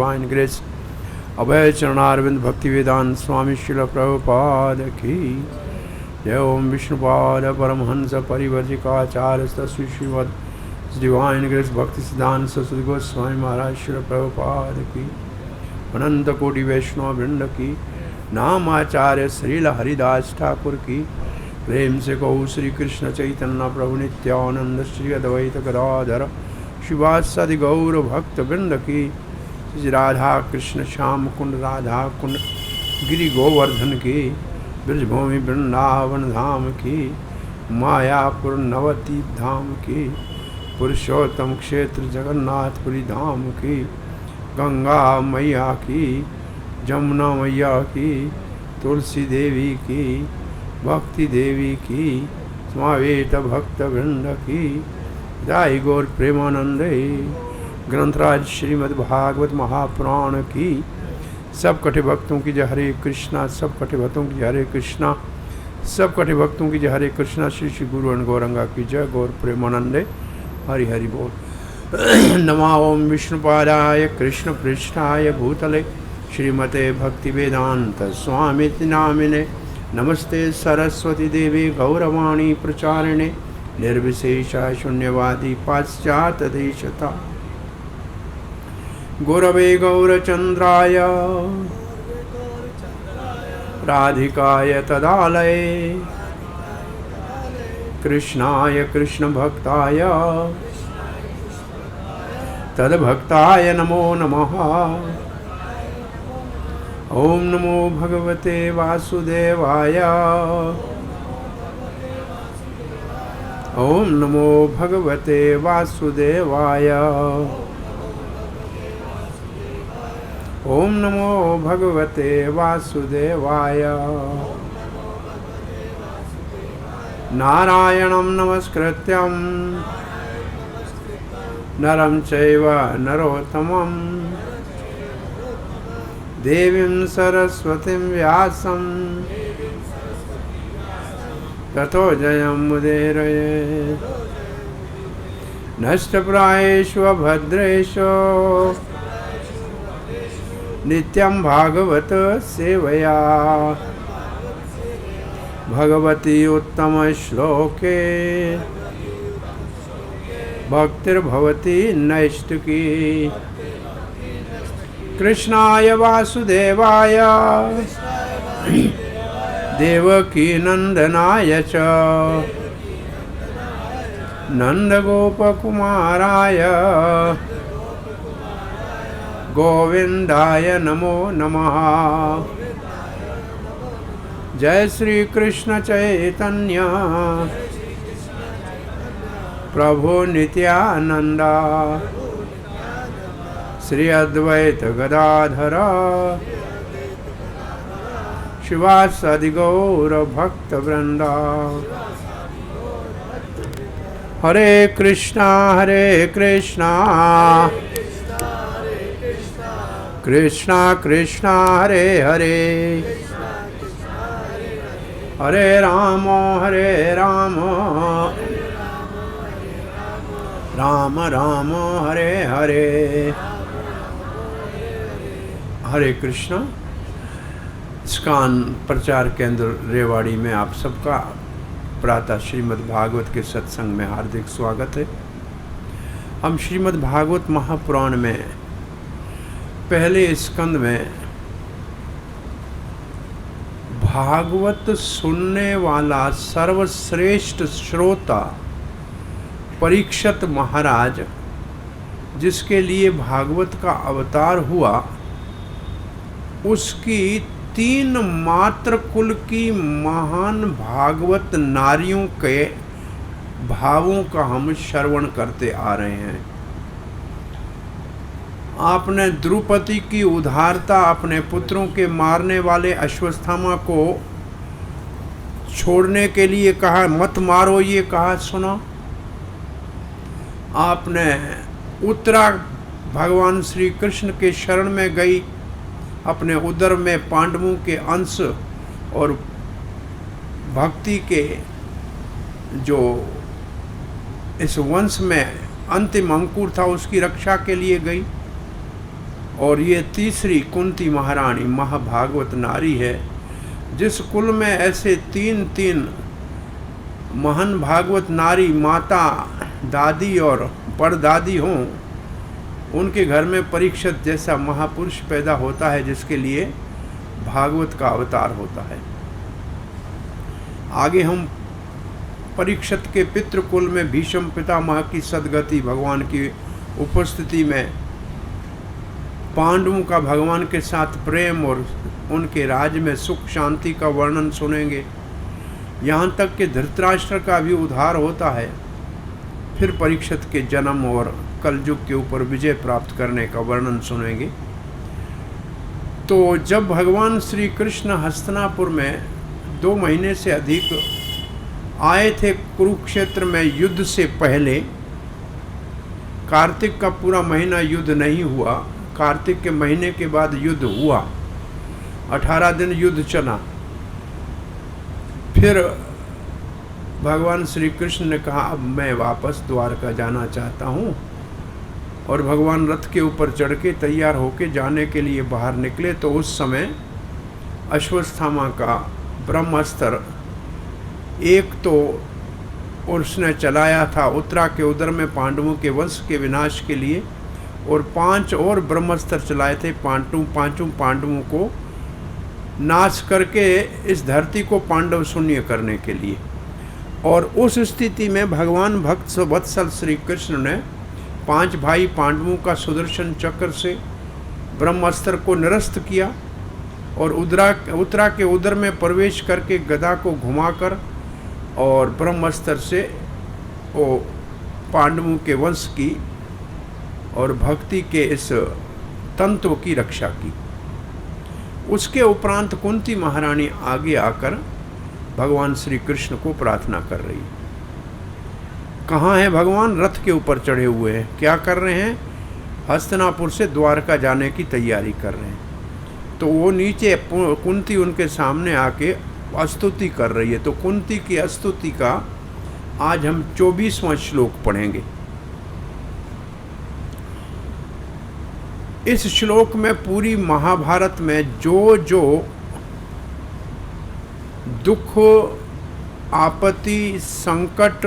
Divine Grace, अभय चरणारविंद भक्ति वेदांत स्वामी शिल प्रभुपाद की जय। ओम विष्णुपाद परमहंस परिवर्जिकाचार्य तस्वीर श्रीमद डिवाइन ग्रेस भक्ति सिद्धांत सरस्वती गोस्वामी महाराज शिल प्रभुपाद की अनंत कोटि वैष्णव वृंद की नाम आचार्य श्रील हरिदास ठाकुर की प्रेम से कहू श्री कृष्ण चैतन्य प्रभु नित्यानंद श्री अद्वैत गदाधर शिवासादि गौर भक्त वृंद की श्री राधा कृष्ण श्याम कुंड राधा कुंड गिरि गोवर्धन की ब्रजभूमि वृंदावन धाम की मायापुर नवद्वीप धाम की पुरुषोत्तम क्षेत्र जगन्नाथपुरी धाम की गंगा मैया की जमुना मैया की तुलसी देवी की भक्ति देवी की समावेत भक्त वृंद की जय गौर प्रेमानंदे ग्रंथराज श्रीमद् भागवत महापुराण की सब कटे भक्तों की जय हरे कृष्णा, सब कटे भक्तों की जय हरे कृष्णा, सब कटे भक्तों की जय हरे कृष्णा। श्री श्री गुरु अन गौरंगा की जय। गौर प्रेमानंदे हरि हरि बोल। नमा ओम विष्णुपादाय कृष्ण पृष्ठाय भूतले श्रीमते भक्ति वेदांत स्वामिति नामिने नमस्ते सरस्वती देवी गौरवाणी प्रचारिणे निर्विशेषा शून्यवादी पाश्चात्य देशता गुरवे गौरचंद्राय राधिकाय तदालये कृष्णाय कृष्ण भक्ताय तद्भक्ताय नमो नमः। ओम नमो भगवते वासुदेवाय ओम नमो भगवते वासुदेवाय ओम नमो भगवते वासुदेवाय। नारायणं नमस्कृत्यं नरं चैव नरोत्तमं देवीं सरस्वतीं व्यासं ततो जयमुदीरये। नष्टप्रायेषु अभद्रेषु नित्यं भागवत सेवया भगवती उत्तम श्लोके भक्तिर्भवती नैष्टिकी। कृष्णाय वासुदेवाय देवकी नंदनाय च नंदगोपकुमाराय गोविंदाय नमो नमः। जय श्री कृष्ण चैतन्य प्रभु नित्यानंद श्री अद्वैत गदाधर शिवासादि गौर भक्त वृंदा। हरे कृष्णा कृष्णा कृष्णा हरे हरे हरे राम राम राम हरे हरे। हरे कृष्णा। स्कान प्रचार केंद्र रेवाड़ी में आप सबका प्रातः श्रीमद् भागवत के सत्संग में हार्दिक स्वागत है। हम श्रीमद् भागवत महापुराण में पहले स्कंद में भागवत सुनने वाला सर्वश्रेष्ठ श्रोता परीक्षित महाराज, जिसके लिए भागवत का अवतार हुआ, उसकी 3 मात्र कुल की महान भागवत नारियों के भावों का हम श्रवण करते आ रहे हैं। आपने द्रुपदी की उदारता, अपने पुत्रों के मारने वाले अश्वत्थामा को छोड़ने के लिए कहा, मत मारो, ये कहा सुनो। आपने उत्तरा भगवान श्री कृष्ण के शरण में गई, अपने उदर में पांडवों के अंश और भक्ति के जो इस वंश में अंतिम अंकुर था उसकी रक्षा के लिए गई और ये तीसरी कुंती महारानी महाभागवत नारी है। जिस कुल में ऐसे तीन तीन महान भागवत नारी माता, दादी और परदादी हों, उनके घर में परीक्षित जैसा महापुरुष पैदा होता है, जिसके लिए भागवत का अवतार होता है। आगे हम परीक्षित के पितृकुल में भीष्म पितामह की सद्गति, भगवान की उपस्थिति में पांडवों का भगवान के साथ प्रेम और उनके राज में सुख शांति का वर्णन सुनेंगे। यहाँ तक कि धृतराष्ट्र का भी उद्धार होता है। फिर परीक्षित के जन्म और कलयुग के ऊपर विजय प्राप्त करने का वर्णन सुनेंगे। तो जब भगवान श्री कृष्ण हस्तिनापुर में 2 महीने से अधिक आए थे कुरुक्षेत्र में युद्ध से पहले, कार्तिक का पूरा महीना युद्ध नहीं हुआ, कार्तिक के महीने के बाद युद्ध हुआ, 18 दिन युद्ध चला। फिर भगवान श्री कृष्ण ने कहा अब मैं वापस द्वारका जाना चाहता हूँ, और भगवान रथ के ऊपर चढ़ के तैयार होके जाने के लिए बाहर निकले। तो उस समय अश्वत्थामा का ब्रह्मास्त्र एक तो उसने चलाया था उत्तरा के उदर में पांडवों के वंश के विनाश के लिए, और 5 और ब्रह्मास्त्र चलाए थे पांचों पांडवों को नाश करके इस धरती को पांडव शून्य करने के लिए। और उस स्थिति में भगवान भक्त वत्सल श्री कृष्ण ने 5 भाई पांडवों का सुदर्शन चक्र से ब्रह्मास्त्र को निरस्त किया, और उत्तरा के उदर में प्रवेश करके गदा को घुमाकर और ब्रह्मास्त्र से वो पांडवों के वंश की और भक्ति के इस तंत्र की रक्षा की। उसके उपरांत कुंती महारानी आगे आकर भगवान श्री कृष्ण को प्रार्थना कर रही है। कहाँ है भगवान? रथ के ऊपर चढ़े हुए हैं। क्या कर रहे हैं? हस्तिनापुर से द्वारका जाने की तैयारी कर रहे हैं। तो वो नीचे कुंती उनके सामने आके स्तुति कर रही है। तो कुंती की स्तुति का आज हम 24वां श्लोक पढ़ेंगे। इस श्लोक में पूरी महाभारत में जो जो दुख, आपत्ति, संकट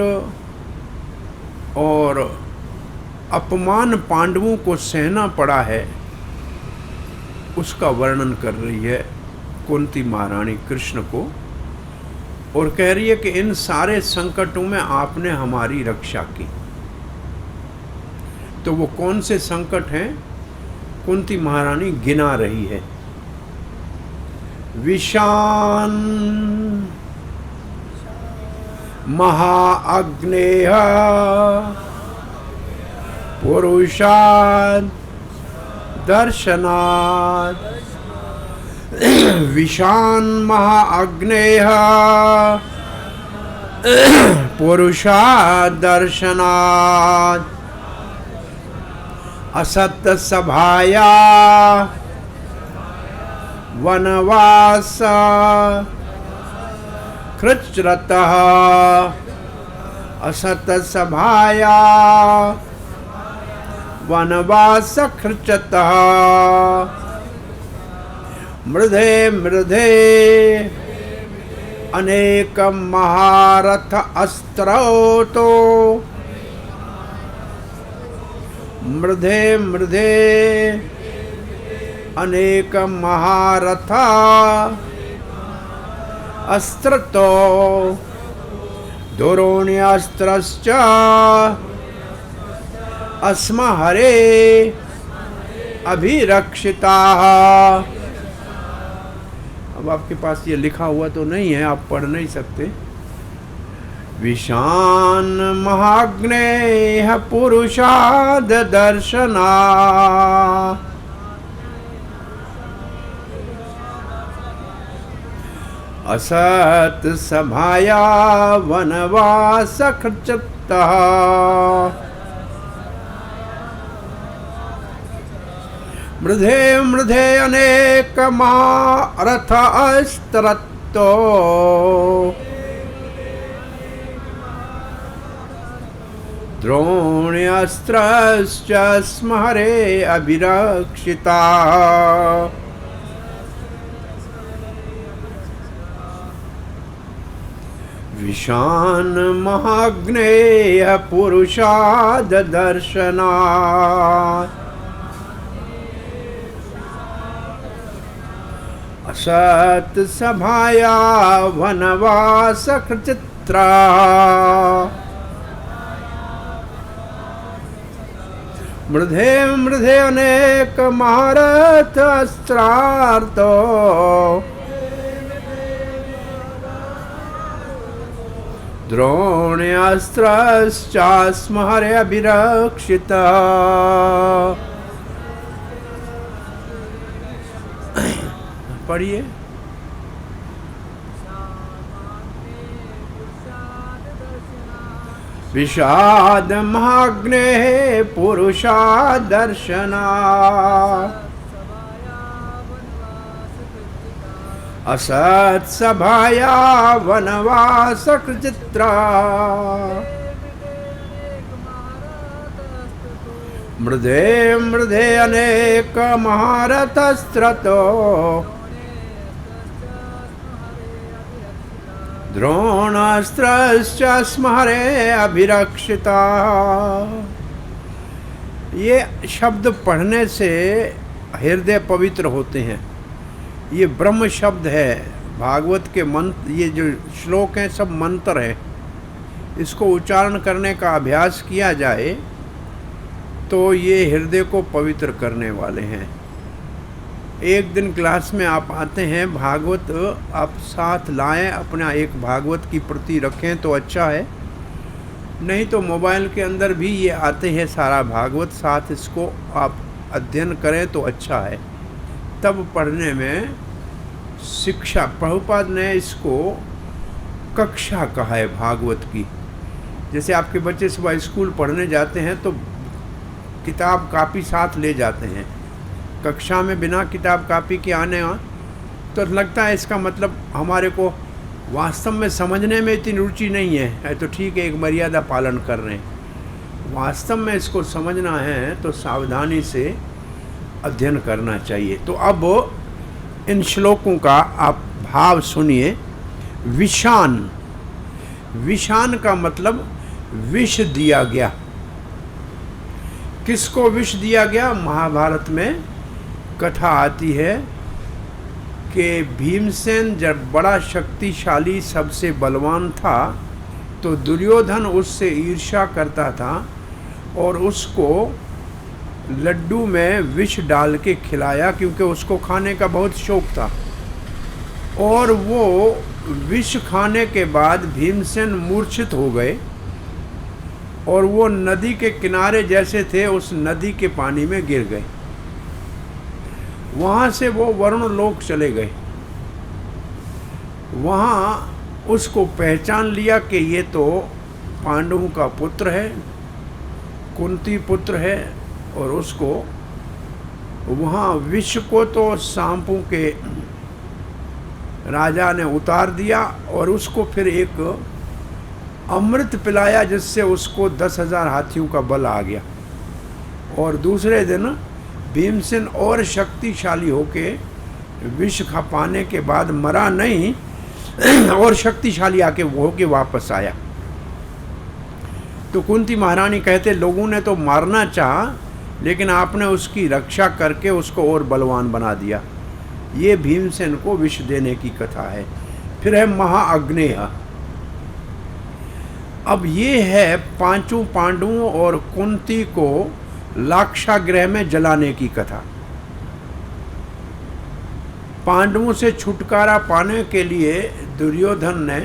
और अपमान पांडवों को सहना पड़ा है, उसका वर्णन कर रही है कुंती महारानी कृष्ण को, और कह रही है कि इन सारे संकटों में आपने हमारी रक्षा की। तो वो कौन से संकट हैं? कुंती महारानी गिना रही है। विषान महाअग्नेय पुरुषाद दर्शनात्, विषान महाअग्नेय पुरुषाद दर्शनात्, असत्य सभाया वनवास कृच्छ्रतः, असत्य सभाया वनवास कृच्छ्रतः, मृधे मृधे अनेक महारथ अस्त्रौतो, मृधे मृधे अनेक महारथा अस्त्रतो, दुरोण्यस्त्रश्च अस्महरे अभिरक्षिताः। अब आपके पास ये लिखा हुआ तो नहीं है, आप पढ़ नहीं सकते। विषान महाग्नेय पुरुषाद दर्शना, असत सभाया वनवास कृच्छ्रतः, मृधे मृधे अनेक महारथ अस्त्रतो, द्रोण्यस्त्रश्च स्मरे अभिरक्षिता विशान महाग्नेय पुरुषाद दर्शनात् असत सभाया वनवास चित्रा मृधे मृधे अनेक महारथ अस्त्रार्तो द्रोण्यास्त्रश्चास्महरे अभिरक्षिता। पढ़िए। विषाद महाग्ने पुरुषा दर्शना असत सभाया वनवास चित्रा मृधे मृधे अनेक महारथस्त्रतो द्रोणास्त्रश्च स्मरे अभिरक्षिता। ये शब्द पढ़ने से हृदय पवित्र होते हैं। ये ब्रह्म शब्द है। भागवत के मंत्र, ये जो श्लोक हैं सब मंत्र है। इसको उच्चारण करने का अभ्यास किया जाए तो ये हृदय को पवित्र करने वाले हैं। एक दिन क्लास में आप आते हैं, भागवत आप साथ लाएं, अपना एक भागवत की प्रति रखें तो अच्छा है। नहीं तो मोबाइल के अंदर भी ये आते हैं सारा भागवत, साथ इसको आप अध्ययन करें तो अच्छा है। तब पढ़ने में शिक्षा, प्रभुपाद ने इसको कक्षा कहा है भागवत की। जैसे आपके बच्चे सुबह स्कूल पढ़ने जाते हैं तो किताब कापी साथ ले जाते हैं। कक्षा में बिना किताब कापी के आने तो लगता है इसका मतलब हमारे को वास्तव में समझने में इतनी रुचि नहीं है। तो ठीक है, एक मर्यादा पालन कर रहे हैं। वास्तव में इसको समझना है तो सावधानी से अध्ययन करना चाहिए। तो अब इन श्लोकों का आप भाव सुनिए। विषान, विषान का मतलब विष दिया गया। किसको विष दिया गया? महाभारत में कथा आती है कि भीमसेन जब बड़ा शक्तिशाली, सबसे बलवान था, तो दुर्योधन उससे ईर्ष्या करता था और उसको लड्डू में विष डाल के खिलाया, क्योंकि उसको खाने का बहुत शौक था। और वो विष खाने के बाद भीमसेन मूर्छित हो गए और वो नदी के किनारे जैसे थे उस नदी के पानी में गिर गए। वहाँ से वो वरुण लोक चले गए। वहाँ उसको पहचान लिया कि ये तो पांडवों का पुत्र है, कुंती पुत्र है, और उसको वहाँ विष को तो सांपों के राजा ने उतार दिया और उसको फिर एक अमृत पिलाया जिससे उसको 10,000 हाथियों का बल आ गया। और दूसरे दिन भीमसेन और शक्तिशाली होके विष खा पाने के बाद मरा नहीं और शक्तिशाली आके होके वापस आया। तो कुंती महारानी कहते लोगों ने तो मारना चाहा, लेकिन आपने उसकी रक्षा करके उसको और बलवान बना दिया। ये भीमसेन को विष देने की कथा है। फिर है महाअग्नेय। अब ये है पांचों पांडवों और कुंती को लाक्षागृह में जलाने की कथा। पांडवों से छुटकारा पाने के लिए दुर्योधन ने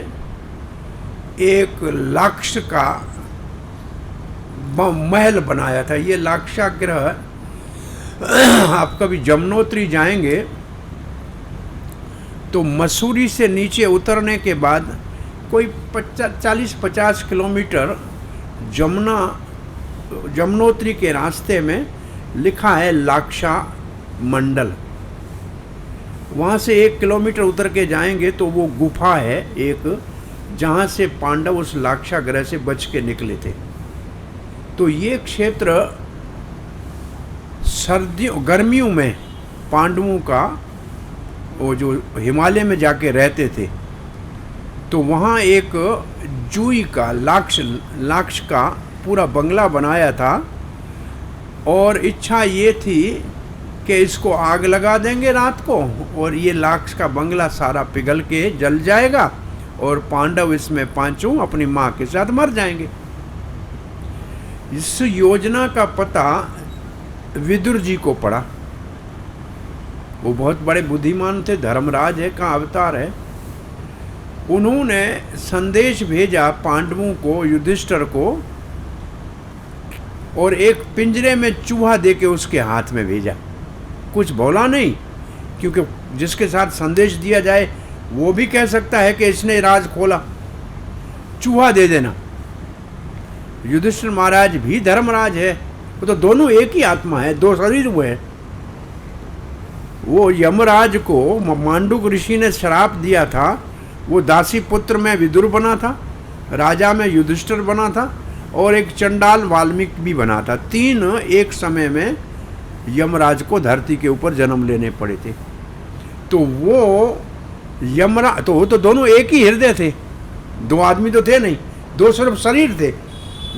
एक लाक्ष का महल बनाया था। ये लाक्षागृह, आप कभी जमुनोत्री जाएंगे तो मसूरी से नीचे उतरने के बाद कोई 40-50 किलोमीटर जमुनोत्री के रास्ते में लिखा है लाक्षा मंडल। वहाँ से 1 किलोमीटर उतर के जाएंगे तो वो गुफा है एक, जहाँ से पांडव उस लाक्षागृह से बच के निकले थे। तो ये क्षेत्र सर्दियों गर्मियों में पांडवों का वो जो हिमालय में जाके रहते थे, तो वहाँ एक जूई का लाक्ष का पूरा बंगला बनाया था और इच्छा ये थी कि इसको आग लगा देंगे रात को और ये लाक्ष का बंगला सारा पिघल के जल जाएगा और पांडव इसमें पांचों अपनी माँ के साथ मर जाएंगे। इस योजना का पता विदुर जी को पड़ा। वो बहुत बड़े बुद्धिमान थे, धर्मराज है का अवतार है। उन्होंने संदेश भेजा पांडवों को, युधिष्ठिर को, और एक पिंजरे में चूहा देके उसके हाथ में भेजा। कुछ बोला नहीं, क्योंकि जिसके साथ संदेश दिया जाए वो भी कह सकता है कि इसने राज खोला। चूहा दे देना। युधिष्ठिर महाराज भी धर्मराज है, वो तो दोनों एक ही आत्मा है, दो शरीर हुए हैं। वो यमराज को मांडुक ऋषि ने श्राप दिया था, वो दासी पुत्र में विदुर बना था, राजा में युधिष्ठिर बना था और एक चंडाल वाल्मीकि भी बना था। तीन एक समय में यमराज को धरती के ऊपर जन्म लेने पड़े थे। तो वो वो तो दोनों एक ही हृदय थे, दो आदमी तो थे नहीं, दो सिर्फ शरीर थे,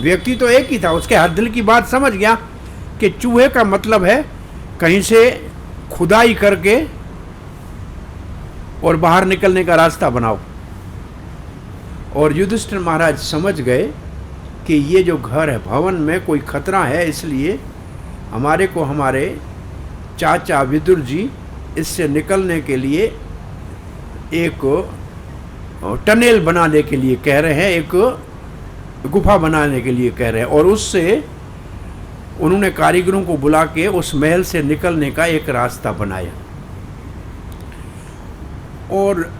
व्यक्ति तो एक ही था। उसके हर दिल की बात समझ गया कि चूहे का मतलब है कहीं से खुदाई करके और बाहर निकलने का रास्ता बनाओ। और युधिष्ठिर महाराज समझ गए कि ये जो घर है भवन में कोई खतरा है, इसलिए हमारे को हमारे चाचा विदुर जी इससे निकलने के लिए एक टनेल बनाने के लिए कह रहे हैं, एक गुफा बनाने के लिए कह रहे हैं। और उससे उन्होंने कारीगरों को बुला के उस महल से निकलने का एक रास्ता बनाया। और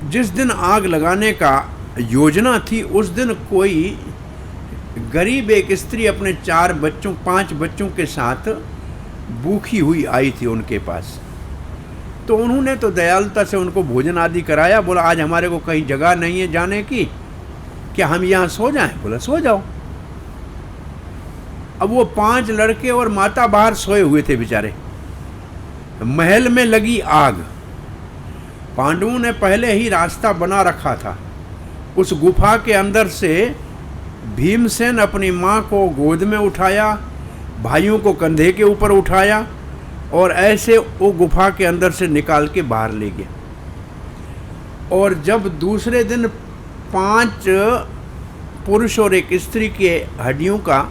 जिस दिन आग लगाने का योजना थी, उस दिन कोई गरीब एक स्त्री अपने 5 बच्चों के साथ भूखी हुई आई थी उनके पास। तो उन्होंने तो दयालुता से उनको भोजन आदि कराया। बोला आज हमारे को कहीं जगह नहीं है जाने की, क्या हम यहाँ सो जाएं? बोला सो जाओ। अब वो 5 लड़के और माता बाहर सोए हुए थे बेचारे। महल में लगी आग। पांडवों ने पहले ही रास्ता बना रखा था। उस गुफा के अंदर से भीमसेन अपनी माँ को गोद में उठाया, भाइयों को कंधे के ऊपर उठाया और ऐसे वो गुफा के अंदर से निकाल के बाहर ले गया। और जब दूसरे दिन 5 पुरुष और एक स्त्री के हड्डियों का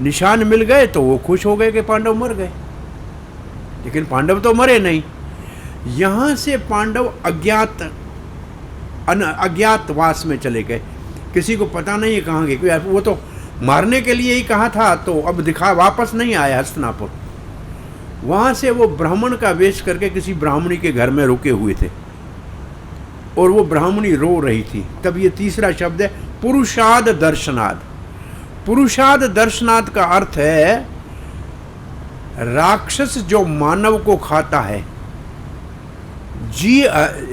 निशान मिल गए तो वो खुश हो गए कि पांडव मर गए। लेकिन पांडव तो मरे नहीं। यहाँ से पांडव अज्ञातवास में चले गए। किसी को पता नहीं है कहाँ गए। वो तो मारने के लिए ही कहा था, तो अब वापस नहीं आया हस्तिनापुर। वहाँ से वो ब्राह्मण का वेश करके किसी ब्राह्मणी के घर में रुके हुए थे और वो ब्राह्मणी रो रही थी। तब ये तीसरा शब्द है पुरुषाद दर्शनाद। पुरुषाद दर्शनाद का अर्थ है राक्षस जो मानव को खाता है,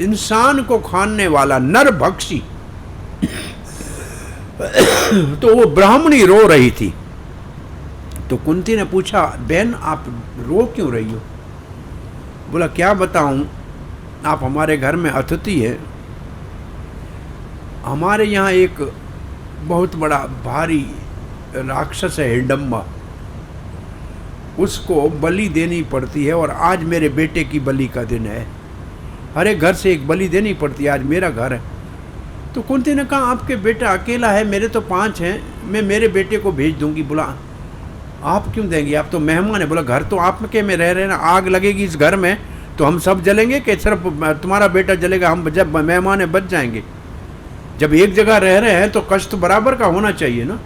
इंसान को खाने वाला नर भक्षी। तो वो ब्राह्मणी रो रही थी। तो कुंती ने पूछा, बहन आप रो क्यों रही हो? बोला क्या बताऊं, आप हमारे घर में अतिथि है। हमारे यहाँ एक बहुत बड़ा भारी राक्षस है हिडम्बा, उसको बलि देनी पड़ती है और आज मेरे बेटे की बलि का दिन है। हर एक घर से एक बलि देनी पड़ती है, आज मेरा घर है। तो कुंती ने कहा आपके बेटा अकेला है, मेरे तो 5 हैं, मैं मेरे बेटे को भेज दूंगी। बोला आप क्यों देंगे, आप तो मेहमान है। बोला घर तो आपके में रह रहे ना, आग लगेगी इस घर में तो हम सब जलेंगे कि सिर्फ तुम्हारा बेटा जलेगा? हम जब मेहमान है बच जाएंगे। जब एक जगह रह रहे हैं तो कष्ट बराबर का होना चाहिए ना।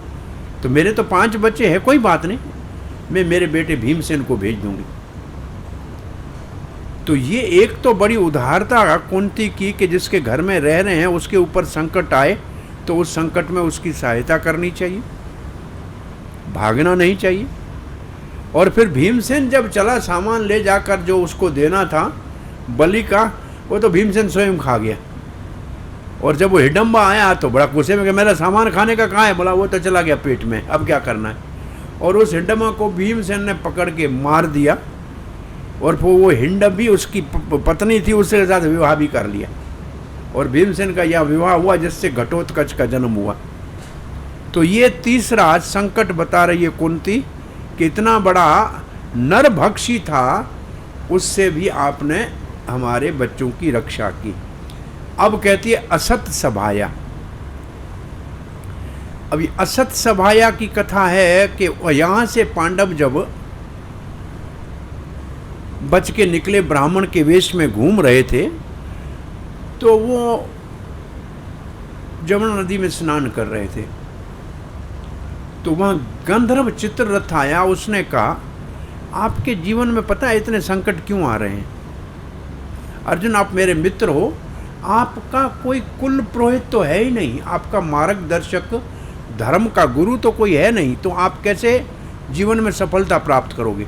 तो मेरे तो 5 बच्चे हैं, कोई बात नहीं, मैं मेरे बेटे भीमसेन को भेज दूंगी। तो ये एक तो बड़ी उदारता कुंती की कि जिसके घर में रह रहे हैं उसके ऊपर संकट आए तो उस संकट में उसकी सहायता करनी चाहिए, भागना नहीं चाहिए। और फिर भीमसेन जब चला सामान ले जाकर जो उसको देना था बलि का, वो तो भीमसेन स्वयं खा गया। और जब वो हिडम्बा आया तो बड़ा गुस्से में कि मेरा सामान खाने का कहाँ है? बोला वो तो चला गया पेट में, अब क्या करना है। और उस हिडम्बा को भीमसेन ने पकड़ के मार दिया और फिर वो हिडम्बी उसकी पत्नी थी, उसके साथ विवाह भी कर लिया और भीमसेन का यह विवाह हुआ जिससे घटोत्कच का जन्म हुआ। तो ये तीसरा संकट बता रही है कुंती कि इतना बड़ा नरभक्षी था, उससे भी आपने हमारे बच्चों की रक्षा की। अब कहती है असत सभाया। अभी असत सभाया की कथा है कि यहाँ से पांडव जब बच के निकले, ब्राह्मण के वेश में घूम रहे थे, तो वो जमुना नदी में स्नान कर रहे थे। तो वहाँ गंधर्व चित्ररथ आया, उसने कहा आपके जीवन में पता है इतने संकट क्यों आ रहे हैं? अर्जुन आप मेरे मित्र हो, आपका कोई कुल पुरोहित तो है ही नहीं, आपका मार्गदर्शक धर्म का गुरु तो कोई है नहीं, तो आप कैसे जीवन में सफलता प्राप्त करोगे?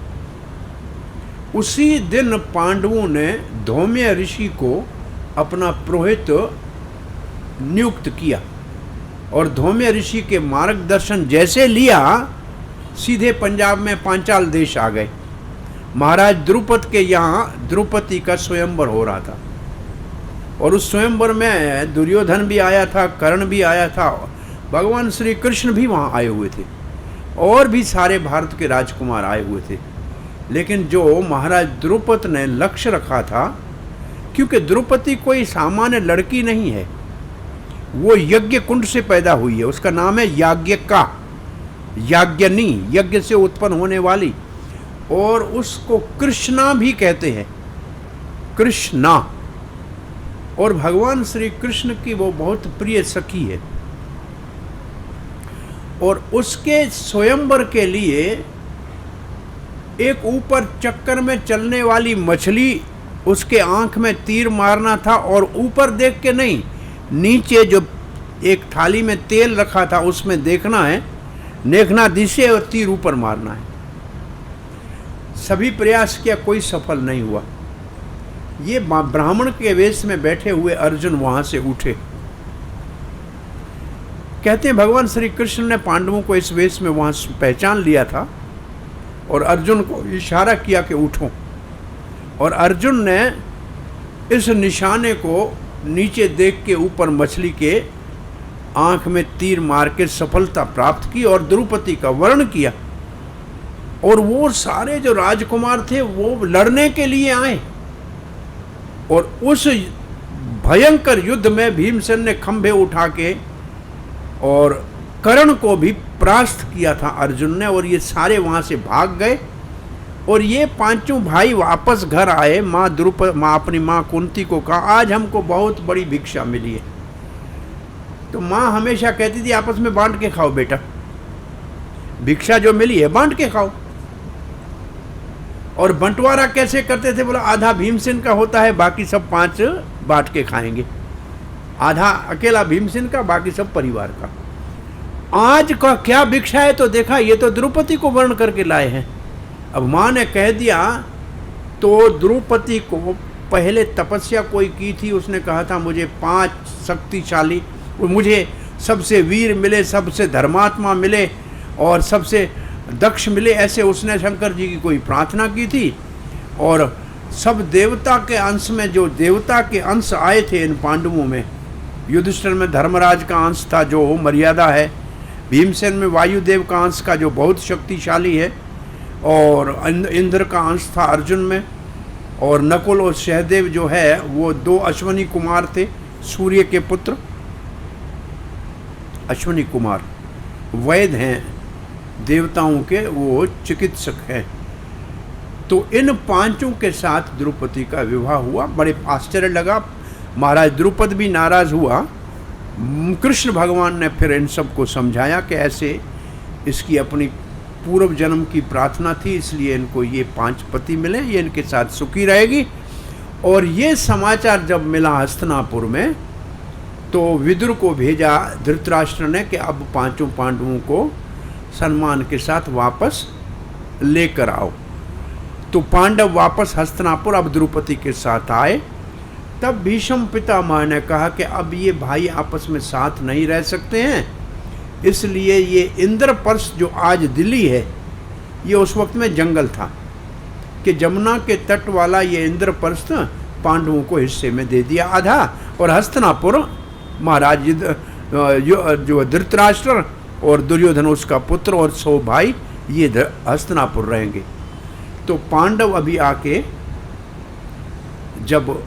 उसी दिन पांडवों ने धौम्य ऋषि को अपना पुरोहित नियुक्त किया और धौम्य ऋषि के मार्गदर्शन जैसे लिया, सीधे पंजाब में पांचाल देश आ गए। महाराज द्रुपद के यहाँ द्रौपदी का स्वयंवर हो रहा था और उस स्वयंवर में दुर्योधन भी आया था, कर्ण भी आया था, भगवान श्री कृष्ण भी वहाँ आए हुए थे और भी सारे भारत के राजकुमार आए हुए थे। लेकिन जो महाराज द्रुपद ने लक्ष्य रखा था, क्योंकि द्रौपदी कोई सामान्य लड़की नहीं है, वो यज्ञ कुंड से पैदा हुई है, उसका नाम है याज्ञिका, याज्ञनी, यज्ञ से उत्पन्न होने वाली, और उसको कृष्णा भी कहते हैं, कृष्णा। और भगवान श्री कृष्ण की वो बहुत प्रिय सखी है और उसके स्वयंवर के लिए एक ऊपर चक्कर में चलने वाली मछली, उसके आंख में तीर मारना था और ऊपर देख के नहीं, नीचे जो एक थाली में तेल रखा था उसमें देखना है, देखना दिशे और तीर ऊपर मारना है। सभी प्रयास किया, कोई सफल नहीं हुआ। ये ब्राह्मण के वेश में बैठे हुए अर्जुन वहां से उठे। कहते हैं भगवान श्री कृष्ण ने पांडवों को इस वेश में वहां पहचान लिया था और अर्जुन को इशारा किया कि उठो, और अर्जुन ने इस निशाने को नीचे देख के ऊपर मछली के आंख में तीर मार के सफलता प्राप्त की और द्रौपदी का वर्ण किया। और वो सारे जो राजकुमार थे वो लड़ने के लिए आए और उस भयंकर युद्ध में भीमसेन ने खंभे उठा के और कर्ण को भी परास्त किया था अर्जुन ने, और ये सारे वहां से भाग गए और ये पांचों भाई वापस घर आए। माँ अपनी माँ कुंती को कहा आज हमको बहुत बड़ी भिक्षा मिली है। तो माँ हमेशा कहती थी आपस में बांट के खाओ बेटा, भिक्षा जो मिली है बांट के खाओ। और बंटवारा कैसे करते थे? बोला आधा भीमसेन का होता है, बाकी सब 5 बांट के खाएंगे, आधा अकेला भीमसेन का, बाकी सब परिवार का। आज का क्या भिक्षा है? तो देखा ये तो द्रौपदी को वर्ण करके लाए हैं। अब माँ ने कह दिया तो द्रौपदी को पहले तपस्या कोई की थी, उसने कहा था मुझे 5 शक्तिशाली, मुझे सबसे वीर मिले, सबसे धर्मात्मा मिले और सबसे दक्ष मिले, ऐसे उसने शंकर जी की कोई प्रार्थना की थी। और सब देवता के अंश में जो देवता के अंश आए थे इन पांडवों में, युधिष्ठिर में धर्मराज का अंश था जो मर्यादा है, भीमसेन में वायुदेव का अंश का जो बहुत शक्तिशाली है, और इंद्र का अंश था अर्जुन में, और नकुल और सहदेव जो है वो 2 अश्वनी कुमार थे, सूर्य के पुत्र अश्वनी कुमार, वैद्य हैं देवताओं के, वो चिकित्सक हैं। तो इन 5 के साथ द्रौपदी का विवाह हुआ। बड़े आश्चर्य लगा, महाराज द्रुपद भी नाराज हुआ। कृष्ण भगवान ने फिर इन सबको समझाया कि ऐसे इसकी अपनी पूर्व जन्म की प्रार्थना थी, इसलिए इनको ये 5 पति मिले, ये इनके साथ सुखी रहेगी। और ये समाचार जब मिला हस्तिनापुर में तो विदुर को भेजा धृतराष्ट्र ने कि अब 5 पांडवों को सम्मान के साथ वापस लेकर आओ। तो पांडव वापस हस्तिनापुर अब द्रौपदी के साथ आए तब भीष्म पितामह ने कहा कि अब ये भाई आपस में साथ नहीं रह सकते हैं, इसलिए ये इंद्रप्रस्थ जो आज दिल्ली है, ये उस वक्त में जंगल था कि जमुना के तट वाला ये इंद्रप्रस्थ पांडवों को हिस्से में दे दिया आधा, और हस्तिनापुर महाराज जो धृतराष्ट्र और दुर्योधन उसका पुत्र और 100 भाई ये हस्तिनापुर रहेंगे। तो पांडव अभी आके जब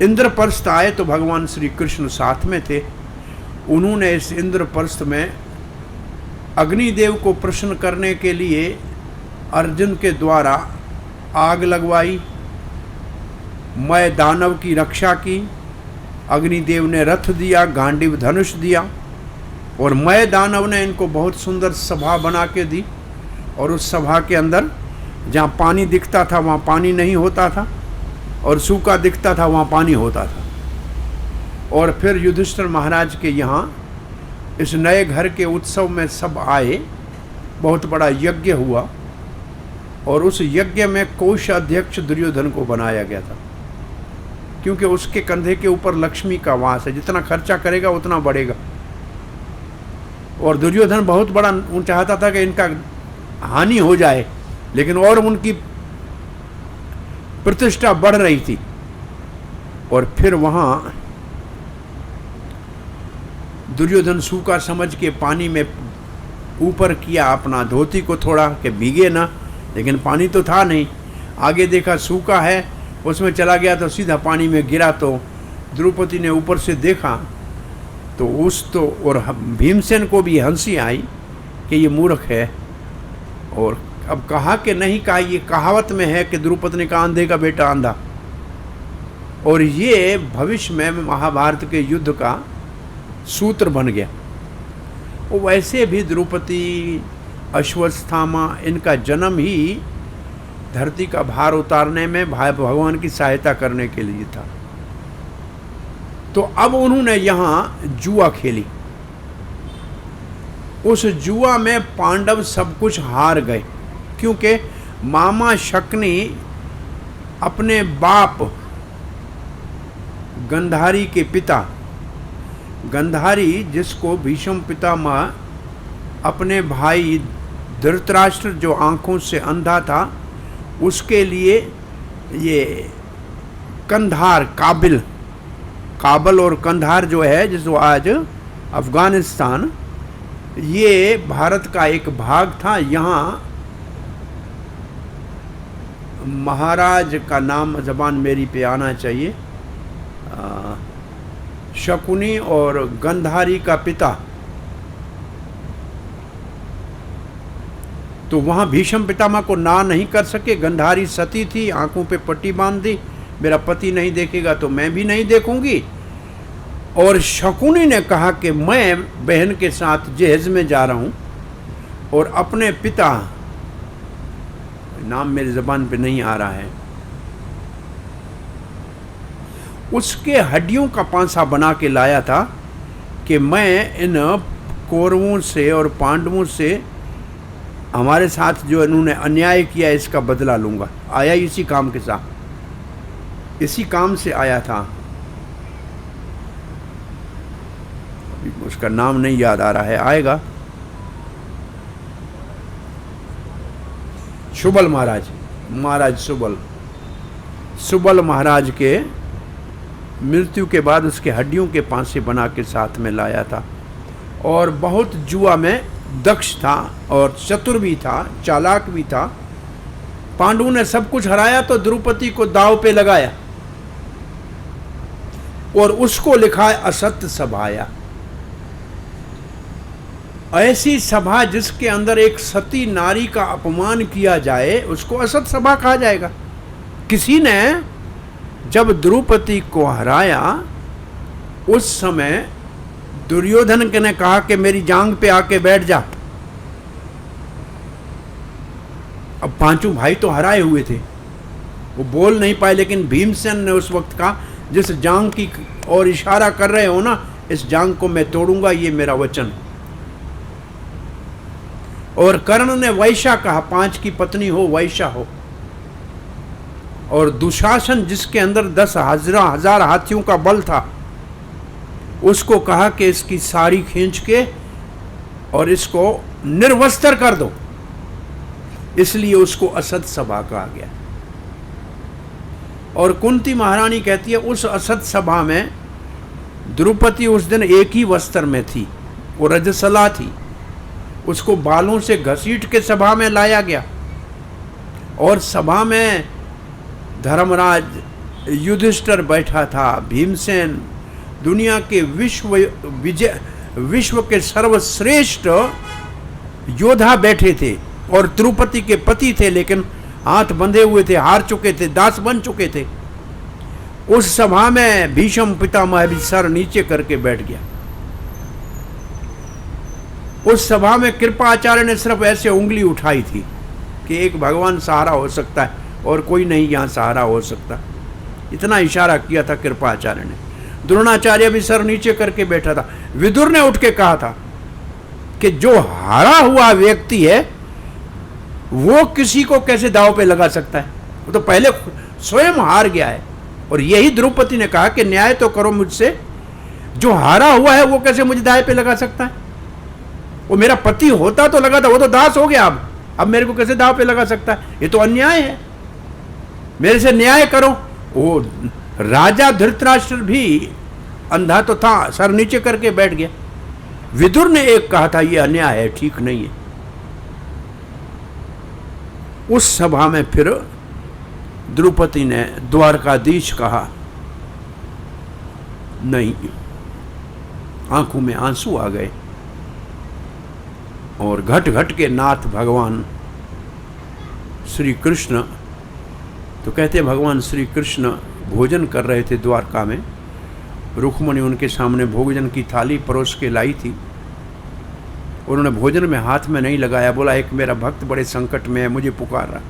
इंद्रप्रस्थ आए तो भगवान श्री कृष्ण साथ में थे। उन्होंने इस इंद्रप्रस्थ में अग्निदेव को प्रसन्न करने के लिए अर्जुन के द्वारा आग लगवाई, मय दानव की रक्षा की। अग्निदेव ने रथ दिया, गांडीव धनुष दिया, और मय दानव ने इनको बहुत सुंदर सभा बना के दी, और उस सभा के अंदर जहाँ पानी दिखता था वहाँ पानी नहीं होता था, और सूखा दिखता था वहाँ पानी होता था। और फिर युधिष्ठिर महाराज के यहाँ इस नए घर के उत्सव में सब आए, बहुत बड़ा यज्ञ हुआ, और उस यज्ञ में कोषाध्यक्ष दुर्योधन को बनाया गया था, क्योंकि उसके कंधे के ऊपर लक्ष्मी का वास है, जितना खर्चा करेगा उतना बढ़ेगा। और दुर्योधन बहुत बड़ा चाहता था कि इनका हानि हो जाए, लेकिन और उनकी प्रतिष्ठा बढ़ रही थी। और फिर वहाँ दुर्योधन सूखा समझ के पानी में ऊपर किया अपना धोती को थोड़ा कि भीगे ना, लेकिन पानी तो था नहीं। आगे देखा सूखा है, उसमें चला गया तो सीधा पानी में गिरा। तो द्रौपदी ने ऊपर से देखा तो और भीमसेन को भी हंसी आई कि ये मूर्ख है। और अब कहा कि नहीं कहा, ये कहावत में है कि द्रौपदी ने कहा अंधे का बेटा अंधा, और ये भविष्य में महाभारत के युद्ध का सूत्र बन गया। वो वैसे भी द्रौपदी, अश्वत्थामा, इनका जन्म ही धरती का भार उतारने में भगवान की सहायता करने के लिए था। तो अब उन्होंने यहाँ जुआ खेली। उस जुआ में पांडव सब कुछ हार गए, क्योंकि मामा शकुनी अपने बाप गंधारी के पिता, गंधारी जिसको भीष्म पितामह अपने भाई धृतराष्ट्र जो आंखों से अंधा था उसके लिए ये कंधार, काबल और कंधार जो है, जिसको आज अफगानिस्तान, ये भारत का एक भाग था। यहाँ महाराज का नाम ज़बान मेरी पे आना चाहिए, शकुनी और गंधारी का पिता। तो वहाँ भीष्म पितामह को ना नहीं कर सके। गंधारी सती थी, आंखों पे पट्टी बांध दी, मेरा पति नहीं देखेगा तो मैं भी नहीं देखूंगी। और शकुनी ने कहा कि मैं बहन के साथ जहेज में जा रहा हूँ, और अपने पिता, नाम मेरी ज़बान पे नहीं आ रहा है, उसके हड्डियों का पांसा बना के लाया था कि मैं इन कौरवों से और पांडवों से, हमारे साथ जो इन्होंने अन्याय किया, इसका बदला लूँगा। आया इसी काम के साथ, इसी काम से आया था। उसका नाम नहीं याद आ रहा है, आएगा। सुबल महाराज सुबल महाराज के मृत्यु के बाद उसके हड्डियों के पांसे बना के साथ में लाया था। और बहुत जुआ में दक्ष था और चतुर भी था, चालाक भी था। पांडवों ने सब कुछ हराया तो द्रौपदी को दाव पे लगाया, और उसको लिखा है असत्य सभाया। ऐसी सभा जिसके अंदर एक सती नारी का अपमान किया जाए, उसको असत सभा कहा जाएगा। किसी ने जब द्रौपदी को हराया, उस समय दुर्योधन ने कहा कि मेरी जांग पे आके बैठ जा। अब पांचों भाई तो हराए हुए थे, वो बोल नहीं पाए, लेकिन भीमसेन ने उस वक्त कहा, जिस जांग की और इशारा कर रहे हो ना, इस जांग को मैं तोड़ूंगा, ये मेरा वचन। और कर्ण ने वैशा कहा, 5 की पत्नी हो, वैशा हो। और दुशासन जिसके अंदर 10,000 हाथियों का बल था, उसको कहा कि इसकी साड़ी खींच के और इसको निर्वस्त्र कर दो। इसलिए उसको असद सभा कहा गया। और कुंती महारानी कहती है उस असद सभा में द्रौपदी उस दिन एक ही वस्त्र में थी, वो रजसला थी। उसको बालों से घसीट के सभा में लाया गया और सभा में धर्मराज युधिष्ठिर बैठा था, भीमसेन, दुनिया के विश्व के सर्वश्रेष्ठ योद्धा बैठे थे और द्रौपदी के पति थे, लेकिन हाथ बंधे हुए थे, हार चुके थे, दास बन चुके थे। उस सभा में भीष्म पितामह भी सर नीचे करके बैठ गया। उस सभा में कृपाचार्य ने सिर्फ ऐसे उंगली उठाई थी कि एक भगवान सहारा हो सकता है और कोई नहीं यहां सहारा हो सकता, इतना इशारा किया था कृपाचार्य ने। द्रोणाचार्य भी सर नीचे करके बैठा था। विदुर ने उठ के कहा था कि जो हारा हुआ व्यक्ति है वो किसी को कैसे दांव पे लगा सकता है, वो तो पहले स्वयं हार गया है। और यही द्रौपदी ने कहा कि न्याय तो करो मुझसे, जो हारा हुआ है वो कैसे मुझे दांव पे लगा सकता है? वो मेरा पति होता तो लगा था, वो तो दास हो गया, अब मेरे को कैसे दांव पे लगा सकता है? ये तो अन्याय है, मेरे से न्याय करो। वो राजा धृतराष्ट्र भी अंधा तो था, सर नीचे करके बैठ गया। विदुर ने एक कहा था ये अन्याय है, ठीक नहीं है। उस सभा में फिर द्रौपदी ने द्वारकाधीश कहा, नहीं, आंखों में आंसू आ गए और घट घट के नाथ भगवान श्री कृष्ण, तो कहते भगवान श्री कृष्ण भोजन कर रहे थे द्वारका में। रुक्मणी उनके सामने भोजन की थाली परोस के लाई थी। उन्होंने भोजन में हाथ में नहीं लगाया, बोला एक मेरा भक्त बड़े संकट में है, मुझे पुकार रहा।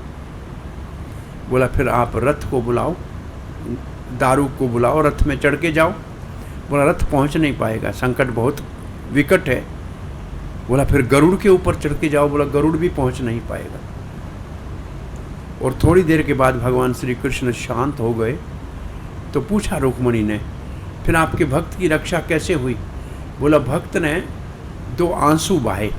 बोला फिर आप रथ को बुलाओ, दारू को बुलाओ, रथ में चढ़ के जाओ। बोला रथ पहुंच नहीं पाएगा, संकट बहुत विकट है। बोला फिर गरुड़ के ऊपर चढ़ के जाओ। बोला गरुड़ भी पहुंच नहीं पाएगा। और थोड़ी देर के बाद भगवान श्री कृष्ण शांत हो गए। तो पूछा रुक्मणी ने, फिर आपके भक्त की रक्षा कैसे हुई? बोला भक्त ने 2 आंसू बहाए,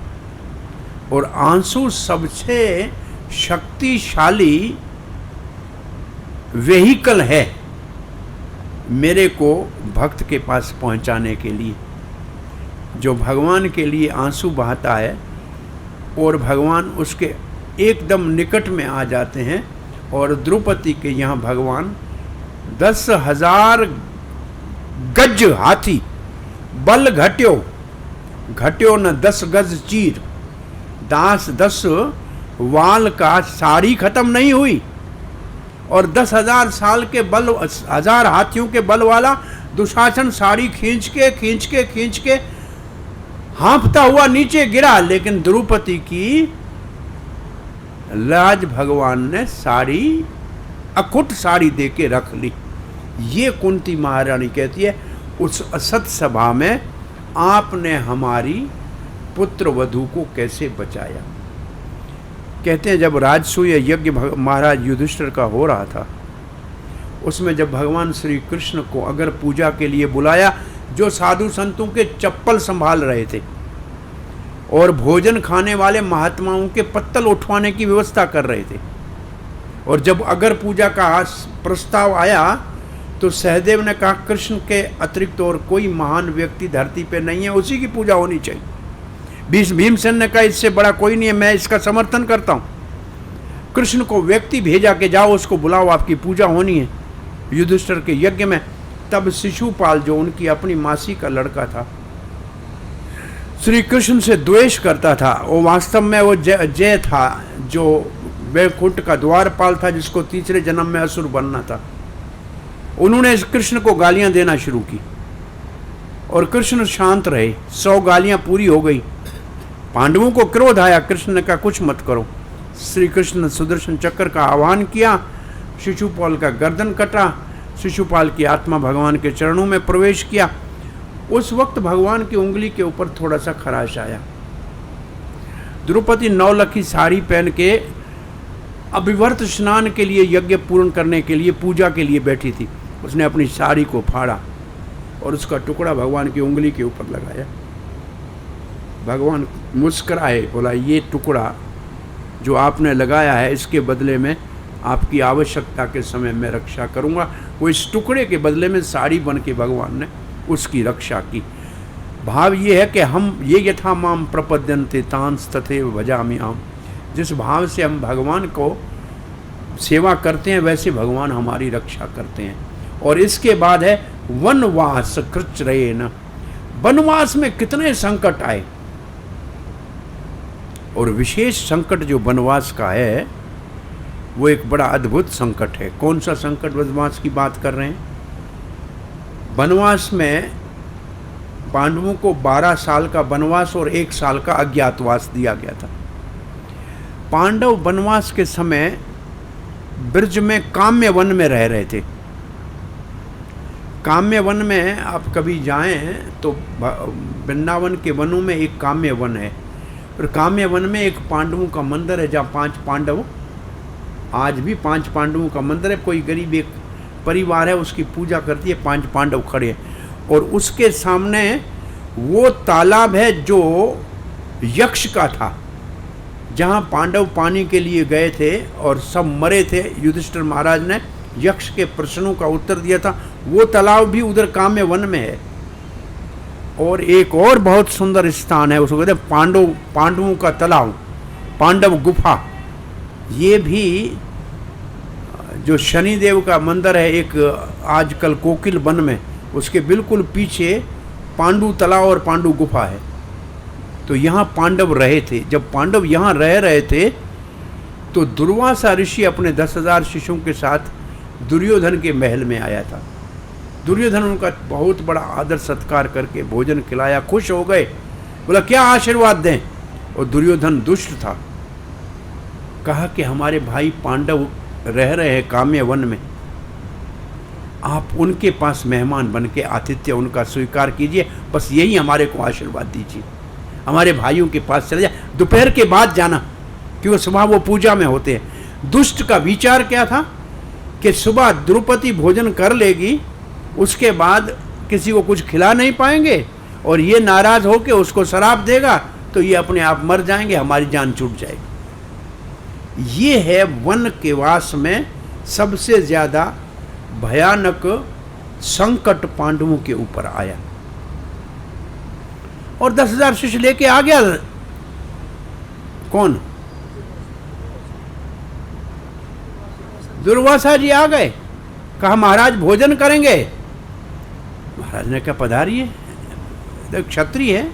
और आंसू सबसे शक्तिशाली वेहिकल है मेरे को भक्त के पास पहुंचाने के लिए। जो भगवान के लिए आंसू बहाता है और भगवान उसके एकदम निकट में आ जाते हैं। और द्रौपदी के यहाँ भगवान 10,000 गज हाथी, बल घट्यो न 10 गज चीर, दास 10 वाल का साड़ी खत्म नहीं हुई। और 10,000 साल के बल, 1000 हाथियों के बल वाला दुशासन साड़ी खींच के हाँफता हुआ नीचे गिरा, लेकिन द्रौपदी की लाज भगवान ने साड़ी, अकुट साड़ी दे के रख ली। ये कुंती महारानी कहती है उस असत सभा में आपने हमारी पुत्र वधू को कैसे बचाया। कहते हैं जब राजसूय यज्ञ महाराज युधिष्ठिर का हो रहा था, उसमें जब भगवान श्री कृष्ण को अगर पूजा के लिए बुलाया, जो साधु संतों के चप्पल संभाल रहे थे और भोजन खाने वाले महात्माओं के पत्तल उठवाने की व्यवस्था कर रहे थे, और जब अगर पूजा का प्रस्ताव आया तो सहदेव ने कहा कृष्ण के अतिरिक्त और कोई महान व्यक्ति धरती पे नहीं है, उसी की पूजा होनी चाहिए। भीमसेन ने कहा इससे बड़ा कोई नहीं है, मैं इसका समर्थन करता हूँ। कृष्ण को व्यक्ति भेजा के जाओ, उसको बुलाओ, आपकी पूजा होनी है युधिष्ठिर के यज्ञ में। तब शिशुपाल जो उनकी अपनी मासी का लड़का था, श्री कृष्ण से द्वेष करता था। वो वास्तव में वो जय था जो वैकुंठ का द्वारपाल था, जिसको तीसरे जन्म में असुर बनना था। उन्होंने कृष्ण को गालियां देना शुरू की और कृष्ण शांत रहे। 100 गालियां पूरी हो गई। पांडवों को क्रोध आया। कृष्ण ने कहा कुछ मत करो। श्री कृष्ण ने सुदर्शन चक्र का आह्वान किया, शिशुपाल का गर्दन कटा, शिशुपाल की आत्मा भगवान के चरणों में प्रवेश किया। उस वक्त भगवान की उंगली के ऊपर थोड़ा सा खराश आया। द्रौपदी नौलखी साड़ी पहन के अभिवर्त स्नान के लिए, यज्ञ पूर्ण करने के लिए, पूजा के लिए बैठी थी। उसने अपनी साड़ी को फाड़ा और उसका टुकड़ा भगवान की उंगली के ऊपर लगाया। भगवान मुस्कुराए, बोला ये टुकड़ा जो आपने लगाया है इसके बदले में आपकी आवश्यकता के समय में रक्षा करूंगा। वो इस टुकड़े के बदले में साड़ी बन के भगवान ने उसकी रक्षा की। भाव ये है कि हम ये यथा माम प्रपद्यन्ते तांस तथैव भजामि अहम्। जिस भाव से हम भगवान को सेवा करते हैं वैसे भगवान हमारी रक्षा करते हैं। और इसके बाद है वनवास कृच्छ्रेण। वनवास में कितने संकट आए, और विशेष संकट जो वनवास का है वो एक बड़ा अद्भुत संकट है। कौन सा संकट वनवास की बात कर रहे हैं? वनवास में पांडवों को 12 साल का वनवास और 1 साल का अज्ञातवास दिया गया था। पांडव वनवास के समय ब्रज में काम्य वन में रह रहे थे। काम्य वन में आप कभी जाएं तो वृंदावन के वनों में एक काम्य वन है, और काम्य वन में एक पांडवों का मंदिर है जहाँ 5 पांडव, आज भी 5 पांडवों का मंदिर है। कोई गरीब एक परिवार है उसकी पूजा करती है, 5 पांडव खड़े हैं, और उसके सामने वो तालाब है जो यक्ष का था, जहाँ पांडव पानी के लिए गए थे और सब मरे थे। युधिष्ठिर महाराज ने यक्ष के प्रश्नों का उत्तर दिया था। वो तालाब भी उधर काम्य वन में है। और एक और बहुत सुंदर स्थान है, उसको कहते हैं पांडवों का तालाब, पांडव गुफा। ये भी जो शनिदेव का मंदिर है एक आजकल कोकिल वन में, उसके बिल्कुल पीछे पांडु तालाब और पांडु गुफा है। तो यहाँ पांडव रहे थे। जब पांडव यहाँ रह रहे थे तो दुर्वासा ऋषि अपने 10,000 शिष्यों के साथ दुर्योधन के महल में आया था। दुर्योधन उनका बहुत बड़ा आदर सत्कार करके भोजन खिलाया, खुश हो गए, बोला क्या आशीर्वाद दें। और दुर्योधन दुष्ट था, कहा कि हमारे भाई पांडव रह रहे हैं काम्य वन में, आप उनके पास मेहमान बन के आतिथ्य उनका स्वीकार कीजिए, बस यही हमारे को आशीर्वाद दीजिए। हमारे भाइयों के पास चले जाए, दोपहर के बाद जाना, क्योंकि सुबह वो पूजा में होते हैं। दुष्ट का विचार क्या था कि सुबह द्रौपदी भोजन कर लेगी, उसके बाद किसी को कुछ खिला नहीं पाएंगे, और ये नाराज होकर उसको शराब देगा तो ये अपने आप मर जाएंगे, हमारी जान छूट जाएगी। ये है वन के वास में सबसे ज़्यादा भयानक संकट पांडवों के ऊपर आया। और 10,000 शिष्य लेके आ गया कौन? दुर्वासा जी आ गए, कहा महाराज भोजन करेंगे। महाराज ने कहा पधारिए, क्षत्रिय है।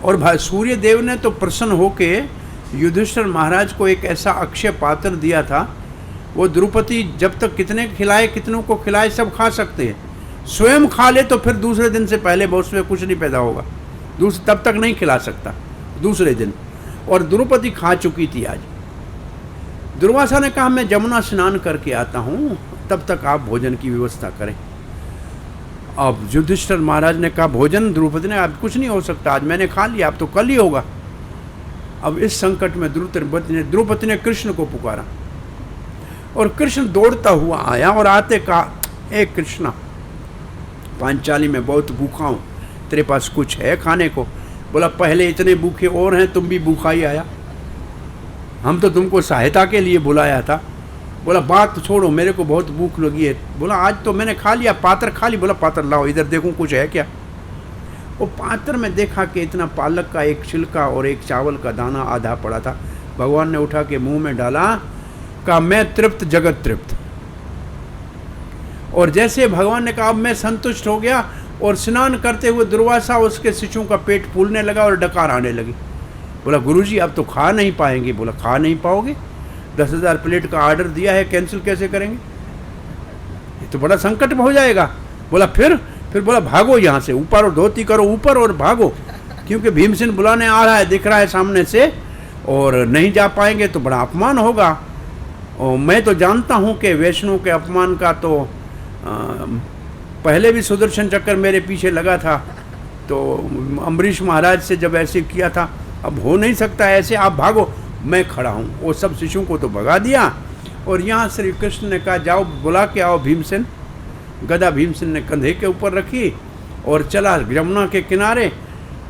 और सूर्य देव ने तो प्रसन्न होके युधिष्ठिर महाराज को एक ऐसा अक्षय पात्र दिया था, वो द्रौपदी जब तक कितने खिलाए, कितनों को खिलाए, सब खा सकते हैं। स्वयं खा ले तो फिर दूसरे दिन से पहले उसमें कुछ नहीं पैदा होगा, तब तक नहीं खिला सकता दूसरे दिन। और द्रौपदी खा चुकी थी आज। दुर्वासा ने कहा मैं जमुना स्नान करके आता हूँ, तब तक आप भोजन की व्यवस्था करें। अब युधिष्ठिर महाराज ने कहा भोजन? द्रौपदी ने अब कुछ नहीं हो सकता, आज मैंने खा लिया, अब तो कल ही होगा। अब इस संकट में द्रौपदी ने कृष्ण को पुकारा, और कृष्ण दौड़ता हुआ आया और आते कहा ए कृष्णा, पांचाली में बहुत भूखा हूँ, तेरे पास कुछ है खाने को? बोला पहले इतने भूखे और हैं, तुम भी भूखा ही आया, हम तो तुमको सहायता के लिए बुलाया था। बोला बात छोड़ो, मेरे को बहुत भूख लगी है। बोला आज तो मैंने खा लिया, पात्र खा ली। बोला पात्र लाओ, इधर देखूं कुछ है क्या। वो पात्र में देखा कि इतना पालक का एक छिलका और एक चावल का दाना आधा पड़ा था। भगवान ने उठा के मुंह में डाला, कहा मैं तृप्त जगत तृप्त। और जैसे भगवान ने कहा अब मैं संतुष्ट हो गया, और स्नान करते हुए दुर्वासा उसके शिशुओं का पेट फूलने लगा और डकार आने लगी। बोला गुरुजी अब तो खा नहीं पाएंगे। बोला खा नहीं पाओगे? 10,000 प्लेट का ऑर्डर दिया है, कैंसिल कैसे करेंगे? ये तो बड़ा संकट में हो जाएगा। बोला फिर बोला भागो यहाँ से, ऊपर और धोती करो ऊपर और भागो, क्योंकि भीमसेन बुलाने आ रहा है, दिख रहा है सामने से, और नहीं जा पाएंगे तो बड़ा अपमान होगा। और मैं तो जानता हूँ कि वैष्णव के अपमान का तो पहले भी सुदर्शन चक्कर मेरे पीछे लगा था, तो अम्बरीश महाराज से जब ऐसे किया था, अब हो नहीं सकता ऐसे, आप भागो। मैं खड़ा हूँ। वो सब शिशुओं को तो भगा दिया और यहाँ श्री कृष्ण ने कहा जाओ बुला के आओ भीमसेन। गदा भीमसेन ने कंधे के ऊपर रखी और चला यमुना के किनारे।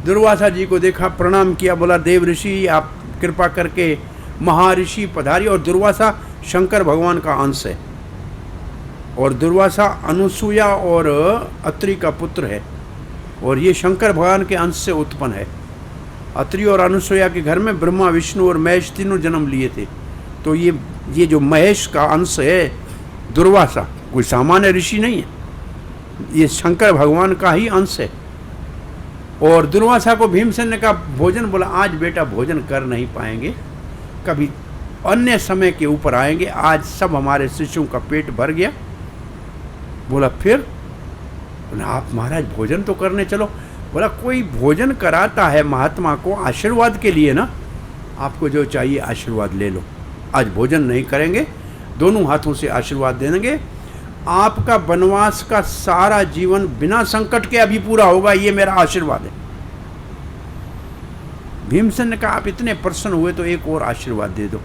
दुर्वासा जी को देखा, प्रणाम किया, बोला देव ऋषि आप कृपा करके महर्षि पधारी। और दुर्वासा शंकर भगवान का अंश है और दुर्वासा अनुसूया और अत्रि का पुत्र है और ये शंकर भगवान के अंश से उत्पन्न है। अत्रि और अनुसूया के घर में ब्रह्मा विष्णु और महेश तीनों जन्म लिए थे। तो ये जो महेश का अंश है दुर्वासा, कोई सामान्य ऋषि नहीं है, ये शंकर भगवान का ही अंश है। और दुर्वासा को भीमसेन ने कहा भोजन, बोला आज बेटा भोजन कर नहीं पाएंगे, कभी अन्य समय के ऊपर आएंगे, आज सब हमारे शिष्यों का पेट भर गया। बोला फिर? बोला आप महाराज भोजन तो करने चलो। बोला कोई भोजन कराता है महात्मा को आशीर्वाद के लिए ना, आपको जो चाहिए आशीर्वाद ले लो, आज भोजन नहीं करेंगे, दोनों हाथों से आशीर्वाद देंगे, आपका वनवास का सारा जीवन बिना संकट के अभी पूरा होगा, ये मेरा आशीर्वाद है। भीमसेन ने कहा आप इतने प्रसन्न हुए तो एक और आशीर्वाद दे दो।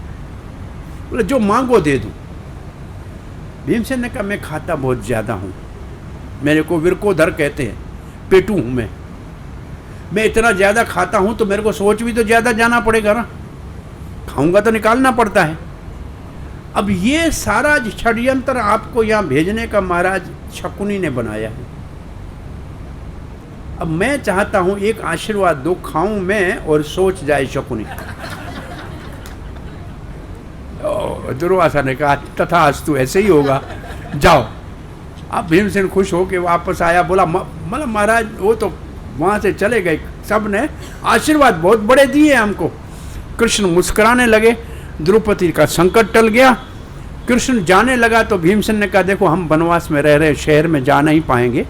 बोले जो मांगो दे दो। भीमसेन ने कहा मैं खाता बहुत ज्यादा हूं, मेरे को विरकोधर कहते हैं, पेटू हूं मैं इतना ज्यादा खाता हूं तो मेरे को सोच भी तो ज्यादा जाना पड़ेगा ना, खाऊंगा तो निकालना पड़ता है। अब ये सारा षड्यंत्र आपको यहाँ भेजने का महाराज शकुनी ने बनाया है। अब मैं चाहता हूं एक आशीर्वाद दो, खाऊं मैं और सोच जाए शकुनी। दुर्वासा ने कहा तथास्तु, ऐसे ही होगा, जाओ। अब भीमसेन खुश होके वापस आया, बोला मतलब महाराज वो तो वहां से चले गए, सब ने आशीर्वाद बहुत बड़े दिए हमको। कृष्ण मुस्कुराने लगे, द्रौपदी का संकट टल गया। कृष्ण जाने लगा तो भीमसेन ने कहा देखो हम वनवास में रह रहे, शहर में जा नहीं पाएंगे,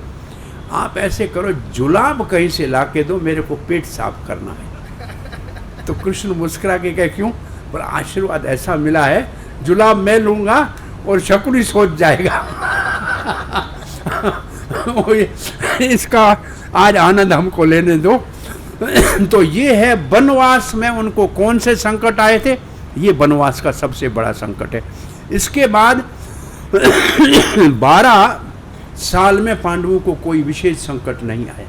आप ऐसे करो जुलाब कहीं से ला के दो, मेरे को पेट साफ करना है। तो कृष्ण मुस्कुरा के कहे क्यों? पर आशीर्वाद ऐसा मिला है, जुलाब मैं लूंगा और शकुनी सोच जाएगा। इसका आज आनंद हमको लेने दो। तो ये है वनवास में उनको कौन से संकट आए थे, ये वनवास का सबसे बड़ा संकट है। इसके बाद 12 साल में पांडवों को कोई विशेष संकट नहीं आया।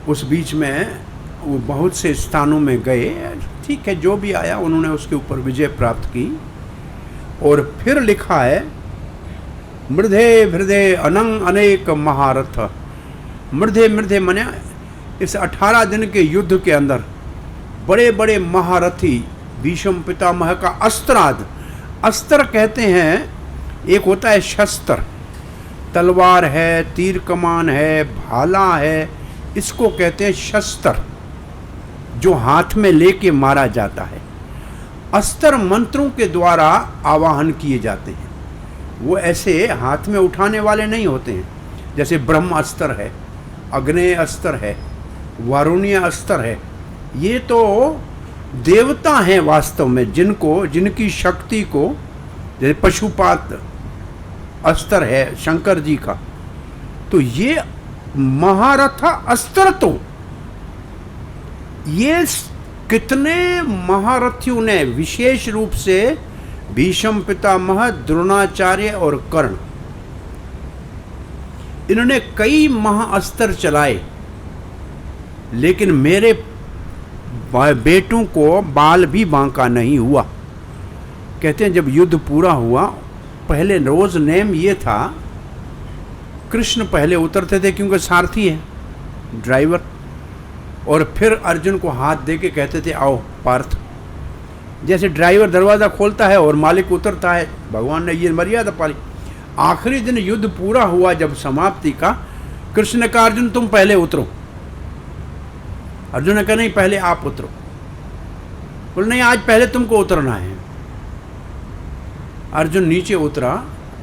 उस बीच में वो बहुत से स्थानों में गए, ठीक है, जो भी आया उन्होंने उसके ऊपर विजय प्राप्त की। और फिर लिखा है मृधे भृदे अनंग अनेक महारथ। मृधे मृधे मने इस 18 दिन के युद्ध के अंदर बड़े बड़े महारथी, भीष्म पितामह का अस्त्राद, अस्त्र कहते हैं, एक होता है शस्त्र, तलवार है, तीर कमान है, भाला है, इसको कहते हैं शस्त्र, जो हाथ में लेके मारा जाता है। अस्त्र मंत्रों के द्वारा आवाहन किए जाते हैं, वो ऐसे हाथ में उठाने वाले नहीं होते हैं। जैसे ब्रह्म अस्त्र है, अग्नेय अस्त्र है, वारुण्य अस्त्र है, ये तो देवता हैं वास्तव में, जिनकी शक्ति को, जैसे पशुपात अस्त्र है शंकर जी का, तो ये महारथ अस्त्र, तो ये कितने महारथियों ने, विशेष रूप से भीष्म पितामह, द्रोणाचार्य और कर्ण, इन्होंने कई महाअस्त्र चलाए, लेकिन मेरे बेटों को बाल भी बांका नहीं हुआ। कहते हैं जब युद्ध पूरा हुआ, पहले रोज नेम ये था, कृष्ण पहले उतरते थे क्योंकि सारथी है, ड्राइवर, और फिर अर्जुन को हाथ दे के कहते थे आओ पार्थ। जैसे ड्राइवर दरवाज़ा खोलता है और मालिक उतरता है, भगवान ने ये मर्यादा पाली। आखिरी दिन युद्ध पूरा हुआ, जब समाप्ति का, कृष्ण ने कहा अर्जुन तुम पहले उतरो। अर्जुन ने कहा नहीं पहले आप उतरो। बोले नहीं आज पहले तुमको उतरना है। अर्जुन नीचे उतरा,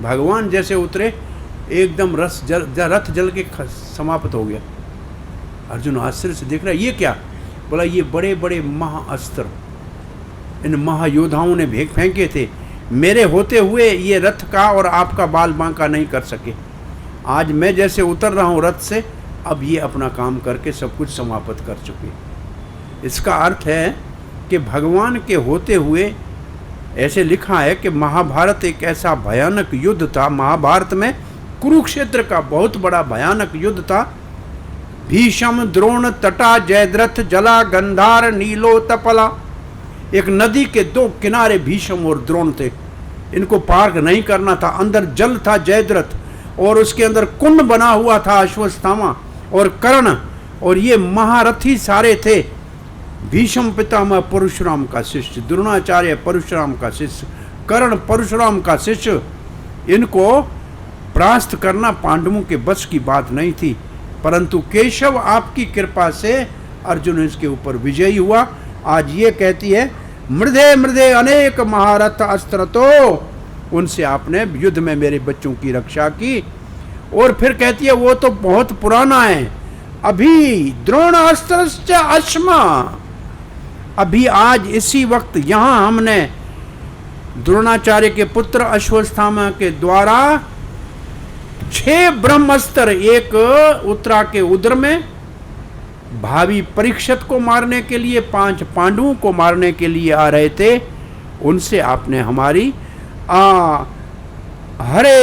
भगवान जैसे उतरे एकदम रथ जल के समाप्त हो गया। अर्जुन आश्चर्य से देख रहा है ये क्या? बोला ये बड़े बड़े महाअस्त्र इन महायोद्धाओं ने फेंके थे, मेरे होते हुए ये रथ का और आपका बाल बांका नहीं कर सके। आज मैं जैसे उतर रहा हूँ रथ से, अब ये अपना काम करके सब कुछ समाप्त कर चुके। इसका अर्थ है कि भगवान के होते हुए ऐसे लिखा है कि महाभारत एक ऐसा भयानक युद्ध था। महाभारत में कुरुक्षेत्र का बहुत बड़ा भयानक युद्ध था। भीष्म, द्रोण, तटा, जयद्रथ, जला, गंधार, नीलो, तपला, एक नदी के दो किनारे भीष्म और द्रोण थे। इनको पार नहीं करना था। अंदर जल था जयद्रथ, और उसके अंदर कुंड बना हुआ था अश्वत्थामा और कर्ण, और ये महारथी सारे थे। भीष्म पितामह परशुराम का शिष्य, द्रोणाचार्य परशुराम का शिष्य, कर्ण परशुराम का शिष्य। इनको परास्त करना पांडवों के बस की बात नहीं थी, परंतु केशव आपकी कृपा से अर्जुन इसके ऊपर विजयी हुआ। आज ये कहती है, मृदे मृदे अनेक महारथ अस्त्र, तो उनसे आपने युद्ध में मेरे बच्चों की रक्षा की। और फिर कहती है वो तो बहुत पुराना है, अभी द्रोण अस्त्र अश्मा, अभी आज इसी वक्त यहाँ हमने द्रोणाचार्य के पुत्र अश्वत्थामा के द्वारा 6 ब्रह्मास्त्र, एक उत्तरा के उदर में, भावी परीक्षित को मारने के लिए, 5 पांडवों को मारने के लिए आ रहे थे, उनसे आपने हमारी हरे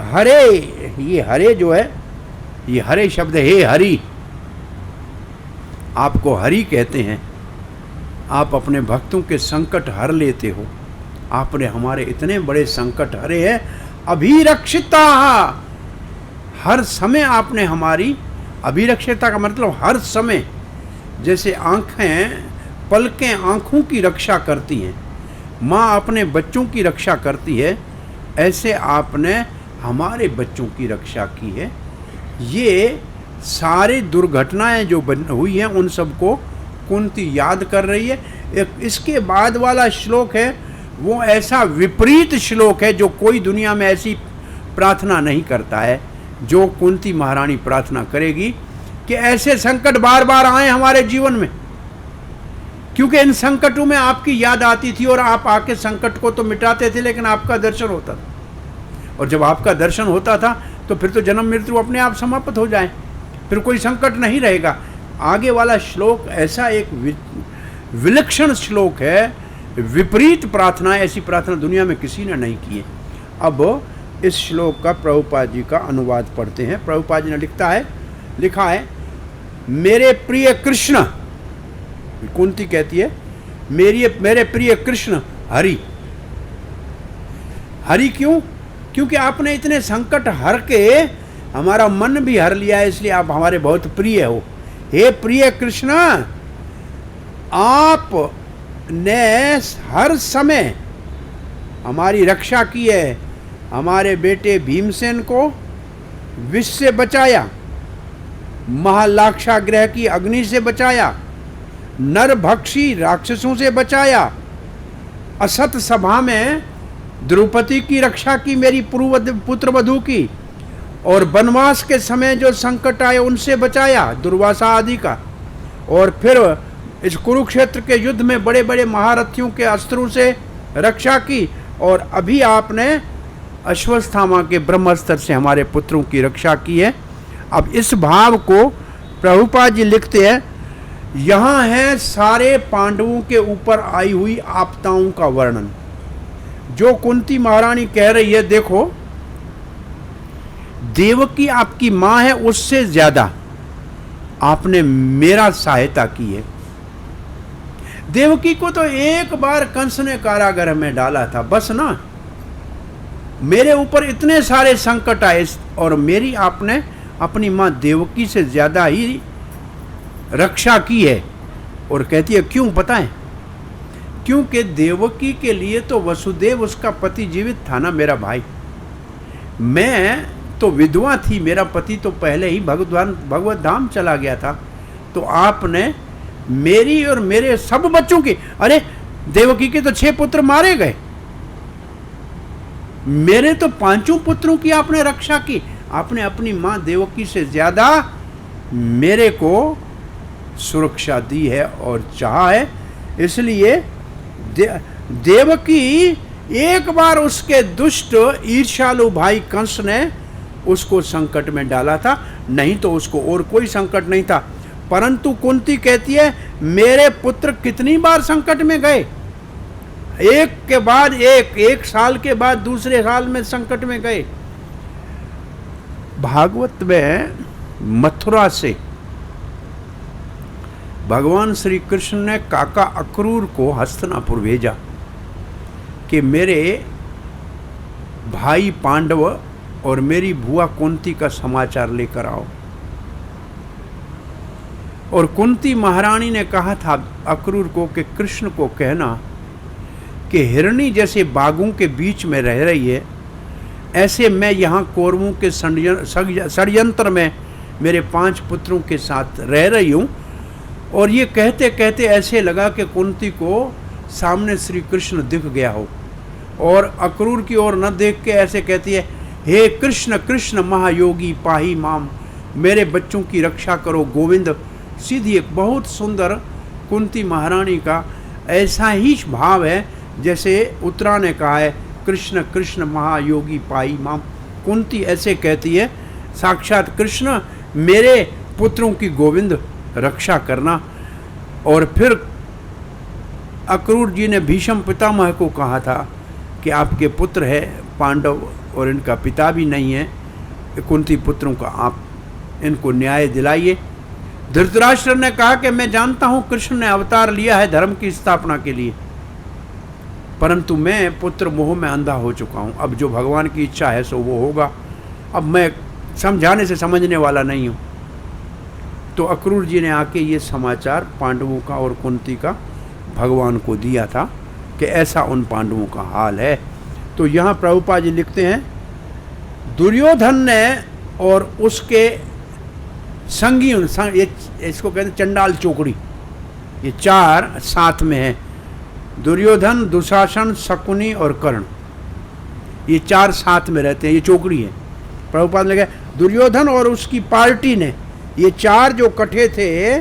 हरे, ये हरे जो है, ये हरे शब्द, हे हरि, आपको हरि कहते हैं। आप अपने भक्तों के संकट हर लेते हो। आपने हमारे इतने बड़े संकट हरे हैं। अभिरक्षिता, हर समय आपने हमारी, अभिरक्षिता का मतलब हर समय, जैसे आंखें, पलकें आंखों की रक्षा करती हैं, माँ अपने बच्चों की रक्षा करती है, ऐसे आपने हमारे बच्चों की रक्षा की है। ये सारी दुर्घटनाएं जो हुई हैं उन सबको कुंती याद कर रही है। एक इसके बाद वाला श्लोक है वो ऐसा विपरीत श्लोक है जो कोई दुनिया में ऐसी प्रार्थना नहीं करता है जो कुंती महारानी प्रार्थना करेगी कि ऐसे संकट बार बार आए हमारे जीवन में, क्योंकि इन संकटों में आपकी याद आती थी और आप आके संकट को तो मिटाते थे, लेकिन आपका दर्शन होता था। और जब आपका दर्शन होता था तो फिर तो जन्म मृत्यु अपने आप समाप्त हो जाए, फिर कोई संकट नहीं रहेगा। आगे वाला श्लोक ऐसा एक विलक्षण श्लोक है, विपरीत प्रार्थना, ऐसी प्रार्थना दुनिया में किसी ने नहीं की है। अब इस श्लोक का प्रभुपाद जी का अनुवाद पढ़ते हैं। प्रभुपाद जी ने लिखा है, मेरे प्रिय कृष्ण, कुंती कहती है मेरे प्रिय कृष्ण हरि। हरि क्यों? क्योंकि आपने इतने संकट हर के हमारा मन भी हर लिया है, इसलिए आप हमारे बहुत प्रिय हो। हे प्रिय कृष्ण, आपने हर समय हमारी रक्षा की है। हमारे बेटे भीमसेन को विष से बचाया, महालाक्षागृह की अग्नि से बचाया, नरभक्षी राक्षसों से बचाया, असत सभा में द्रौपदी की रक्षा की, मेरी पुत्रवधू की, और वनवास के समय जो संकट आए उनसे बचाया, दुर्वासा आदि का, और फिर इस कुरुक्षेत्र के युद्ध में बड़े बड़े महारथियों के अस्त्रों से रक्षा की, और अभी आपने अश्वत्थामा के ब्रह्मास्त्र से हमारे पुत्रों की रक्षा की है। अब इस भाव को प्रभुपाद जी लिखते हैं, यहाँ है सारे पांडवों के ऊपर आई हुई आपदाओं का वर्णन। जो कुंती महारानी कह रही है, देखो देवकी आपकी माँ है, उससे ज्यादा आपने मेरा सहायता की है। देवकी को तो एक बार कंस ने कारागार में डाला था, बस ना, मेरे ऊपर इतने सारे संकट आए और मेरी आपने अपनी माँ देवकी से ज्यादा ही रक्षा की है। और कहती है क्यों पता है? क्योंकि देवकी के लिए तो वसुदेव उसका पति जीवित था ना, मेरा भाई। मैं तो विधवा थी, मेरा पति तो पहले ही भगवत धाम चला गया था। तो आपने मेरी और मेरे सब बच्चों की, अरे देवकी के तो 6 पुत्र मारे गए, मेरे तो 5 पुत्रों की आपने रक्षा की। आपने अपनी मां देवकी से ज्यादा मेरे को सुरक्षा दी है और चाहा है। इसलिए देवकी एक बार उसके दुष्ट ईर्ष्यालु भाई कंस ने उसको संकट में डाला था, नहीं तो उसको और कोई संकट नहीं था। परंतु कुंती कहती है मेरे पुत्र कितनी बार संकट में गए, एक के बाद एक साल के बाद दूसरे साल में संकट में गए। भागवत में मथुरा से भगवान श्री कृष्ण ने काका अक्रूर को हस्तिनापुर भेजा कि मेरे भाई पांडव और मेरी बुआ कुंती का समाचार लेकर आओ। और कुंती महारानी ने कहा था अक्रूर को कि कृष्ण को कहना कि हिरणी जैसे बागों के बीच में रह रही है, ऐसे मैं यहाँ कौरवों के षड्यंत्र में मेरे 5 पुत्रों के साथ रह रही हूँ। और ये कहते कहते ऐसे लगा कि कुंती को सामने श्री कृष्ण दिख गया हो, और अक्रूर की ओर न देख के ऐसे कहती है, हे कृष्ण कृष्ण महायोगी पाही माम, मेरे बच्चों की रक्षा करो गोविंद। सीधी एक बहुत सुंदर कुंती महारानी का ऐसा ही भाव है जैसे उत्तरा ने कहा है, कृष्ण कृष्ण महायोगी पाही माम। कुंती ऐसे कहती है, साक्षात कृष्ण मेरे पुत्रों की गोविंद रक्षा करना। और फिर अक्रूर जी ने भीष्म पितामह को कहा था कि आपके पुत्र है पांडव और इनका पिता भी नहीं है, कुंती पुत्रों का आप इनको न्याय दिलाइए। धृतराष्ट्र ने कहा कि मैं जानता हूँ कृष्ण ने अवतार लिया है धर्म की स्थापना के लिए, परंतु मैं पुत्र मोह में अंधा हो चुका हूँ, अब जो भगवान की इच्छा है सो वो होगा, अब मैं समझाने से समझने वाला नहीं हूँ। तो अक्रूर जी ने आके ये समाचार पांडवों का और कुंती का भगवान को दिया था कि ऐसा उन पांडवों का हाल है। तो यहाँ प्रभुपाद जी लिखते हैं, दुर्योधन ने और उसके संगी, इसको कहते हैं चंडाल चौकड़ी, ये 4 साथ में है, दुर्योधन दुशासन शकुनी और कर्ण, ये 4 साथ में रहते हैं, ये चौकड़ी है। प्रभुपाद ने कहा दुर्योधन और उसकी पार्टी ने, ये 4 जो इकट्ठे थे,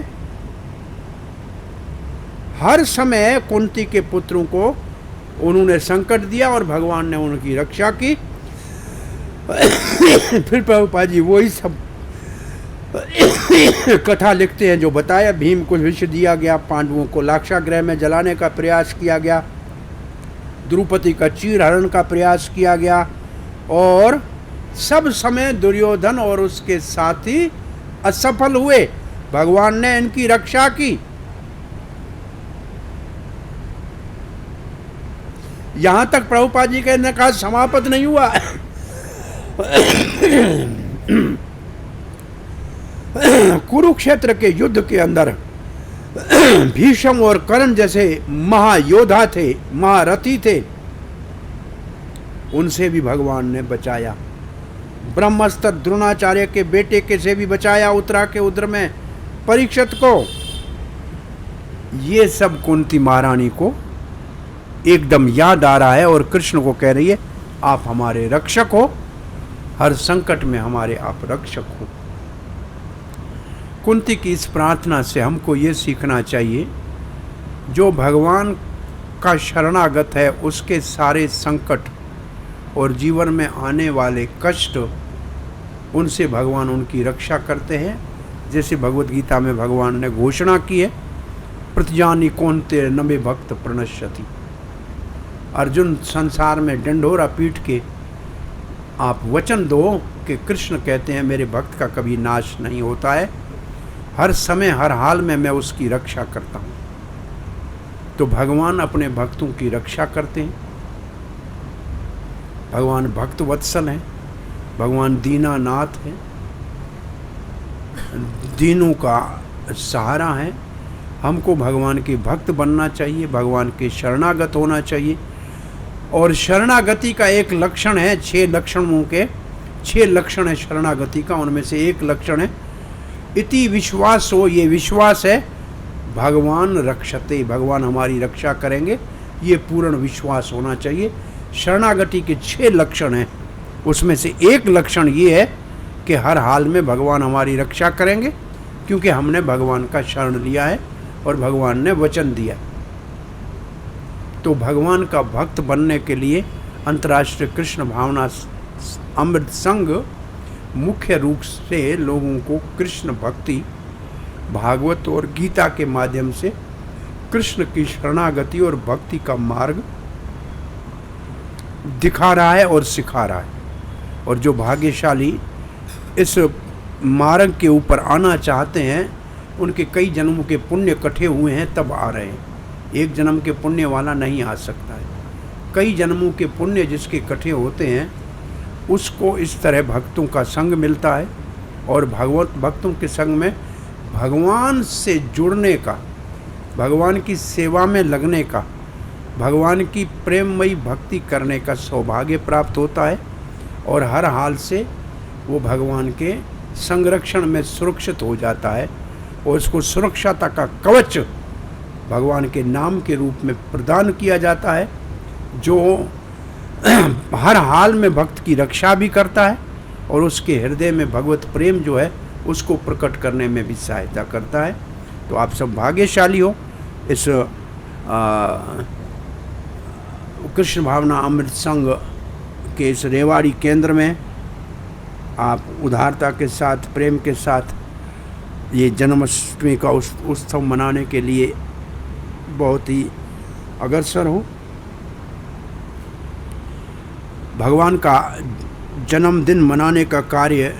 हर समय कुंती के पुत्रों को उन्होंने संकट दिया और भगवान ने उनकी रक्षा की। फिर प्रभुपाद जी वही सब कथा लिखते हैं जो बताया, भीम को विष दिया गया, पांडवों को लाक्षागृह में जलाने का प्रयास किया गया, द्रौपदी का चीरहरण का प्रयास किया गया, और सब समय दुर्योधन और उसके साथी असफल हुए, भगवान ने इनकी रक्षा की। यहां तक प्रभुपाद जी ने कहा समाप्त नहीं हुआ। कुरुक्षेत्र के युद्ध के अंदर भीष्म और कर्ण जैसे महायोद्धा थे, महारथी थे, उनसे भी भगवान ने बचाया। ब्रह्मास्त्र द्रोणाचार्य के बेटे के से भी बचाया, उत्तरा के उदर में परीक्षित को। ये सब कुंती महारानी को एकदम याद आ रहा है और कृष्ण को कह रही है, आप हमारे रक्षक हो, हर संकट में हमारे आप रक्षक हो। कुंती की इस प्रार्थना से हमको ये सीखना चाहिए, जो भगवान का शरणागत है उसके सारे संकट और जीवन में आने वाले कष्ट, उनसे भगवान उनकी रक्षा करते हैं। जैसे भगवत गीता में भगवान ने घोषणा की है, प्रतिजानी कौन्तेय न मे भक्त प्रणश्यति। अर्जुन, संसार में डंडोरा पीट के आप वचन दो कि कृष्ण कहते हैं मेरे भक्त का कभी नाश नहीं होता है, हर समय हर हाल में मैं उसकी रक्षा करता हूँ। तो भगवान अपने भक्तों की रक्षा करते हैं। भगवान भक्त वत्सल हैं, भगवान दीनानाथ हैं, दीनों का सहारा है। हमको भगवान के भक्त बनना चाहिए, भगवान के शरणागत होना चाहिए। और शरणागति का एक लक्षण है, 6 लक्षणों के 6 लक्षण है शरणागति का, उनमें से एक लक्षण है इति विश्वास हो, ये विश्वास है भगवान रक्षते, भगवान हमारी रक्षा करेंगे, ये पूर्ण विश्वास होना चाहिए। शरणागति के 6 लक्षण हैं, उसमें से एक लक्षण ये है कि हर हाल में भगवान हमारी रक्षा करेंगे, क्योंकि हमने भगवान का शरण लिया है और भगवान ने वचन दिया। तो भगवान का भक्त बनने के लिए अंतर्राष्ट्रीय कृष्ण भावना अमृत संघ मुख्य रूप से लोगों को कृष्ण भक्ति भागवत और गीता के माध्यम से कृष्ण की शरणागति और भक्ति का मार्ग दिखा रहा है और सिखा रहा है। और जो भाग्यशाली इस मार्ग के ऊपर आना चाहते हैं, उनके कई जन्मों के पुण्य इकट्ठे हुए हैं तब आ रहे हैं। एक जन्म के पुण्य वाला नहीं आ सकता है। कई जन्मों के पुण्य जिसके इकट्ठे होते हैं उसको इस तरह भक्तों का संग मिलता है। और भगवत भक्तों के संग में भगवान से जुड़ने का, भगवान की सेवा में लगने का, भगवान की प्रेममयी भक्ति करने का सौभाग्य प्राप्त होता है। और हर हाल से वो भगवान के संरक्षण में सुरक्षित हो जाता है और उसको सुरक्षाता का कवच भगवान के नाम के रूप में प्रदान किया जाता है, जो हर हाल में भक्त की रक्षा भी करता है और उसके हृदय में भगवत प्रेम जो है उसको प्रकट करने में भी सहायता करता है। तो आप सब भाग्यशाली हो। इस कृष्ण भावना अमृत संघ के इस रेवाड़ी केंद्र में आप उदारता के साथ, प्रेम के साथ ये जन्माष्टमी का उत्सव मनाने के लिए बहुत ही अग्रसर हो। भगवान का जन्मदिन मनाने का कार्य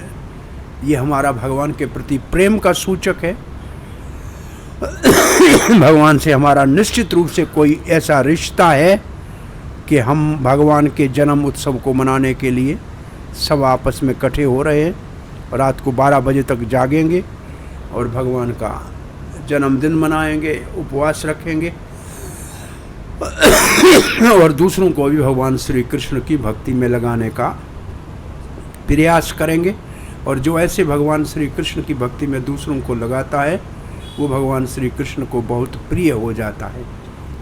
ये हमारा भगवान के प्रति प्रेम का सूचक है। भगवान से हमारा निश्चित रूप से कोई ऐसा रिश्ता है कि हम भगवान के जन्म उत्सव को मनाने के लिए सब आपस में इकट्ठे हो रहे हैं। रात को 12 बजे तक जागेंगे और भगवान का जन्मदिन मनाएंगे, उपवास रखेंगे और दूसरों को भी भगवान श्री कृष्ण की भक्ति में लगाने का प्रयास करेंगे। और जो ऐसे भगवान श्री कृष्ण की भक्ति में दूसरों को लगाता है वो भगवान श्री कृष्ण को बहुत प्रिय हो जाता है।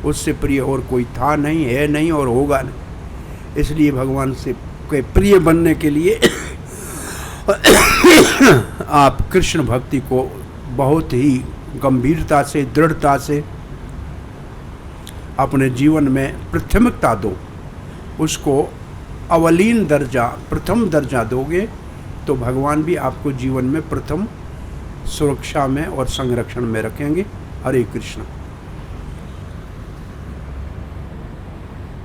उससे प्रिय और कोई था नहीं, है नहीं और होगा नहीं। इसलिए भगवान से के प्रिय बनने के लिए आप कृष्ण भक्ति को बहुत ही गंभीरता से, दृढ़ता से अपने जीवन में प्राथमिकता दो। उसको अवलीन दर्जा, प्रथम दर्जा दोगे तो भगवान भी आपको जीवन में प्रथम सुरक्षा में और संरक्षण में रखेंगे। हरे कृष्ण।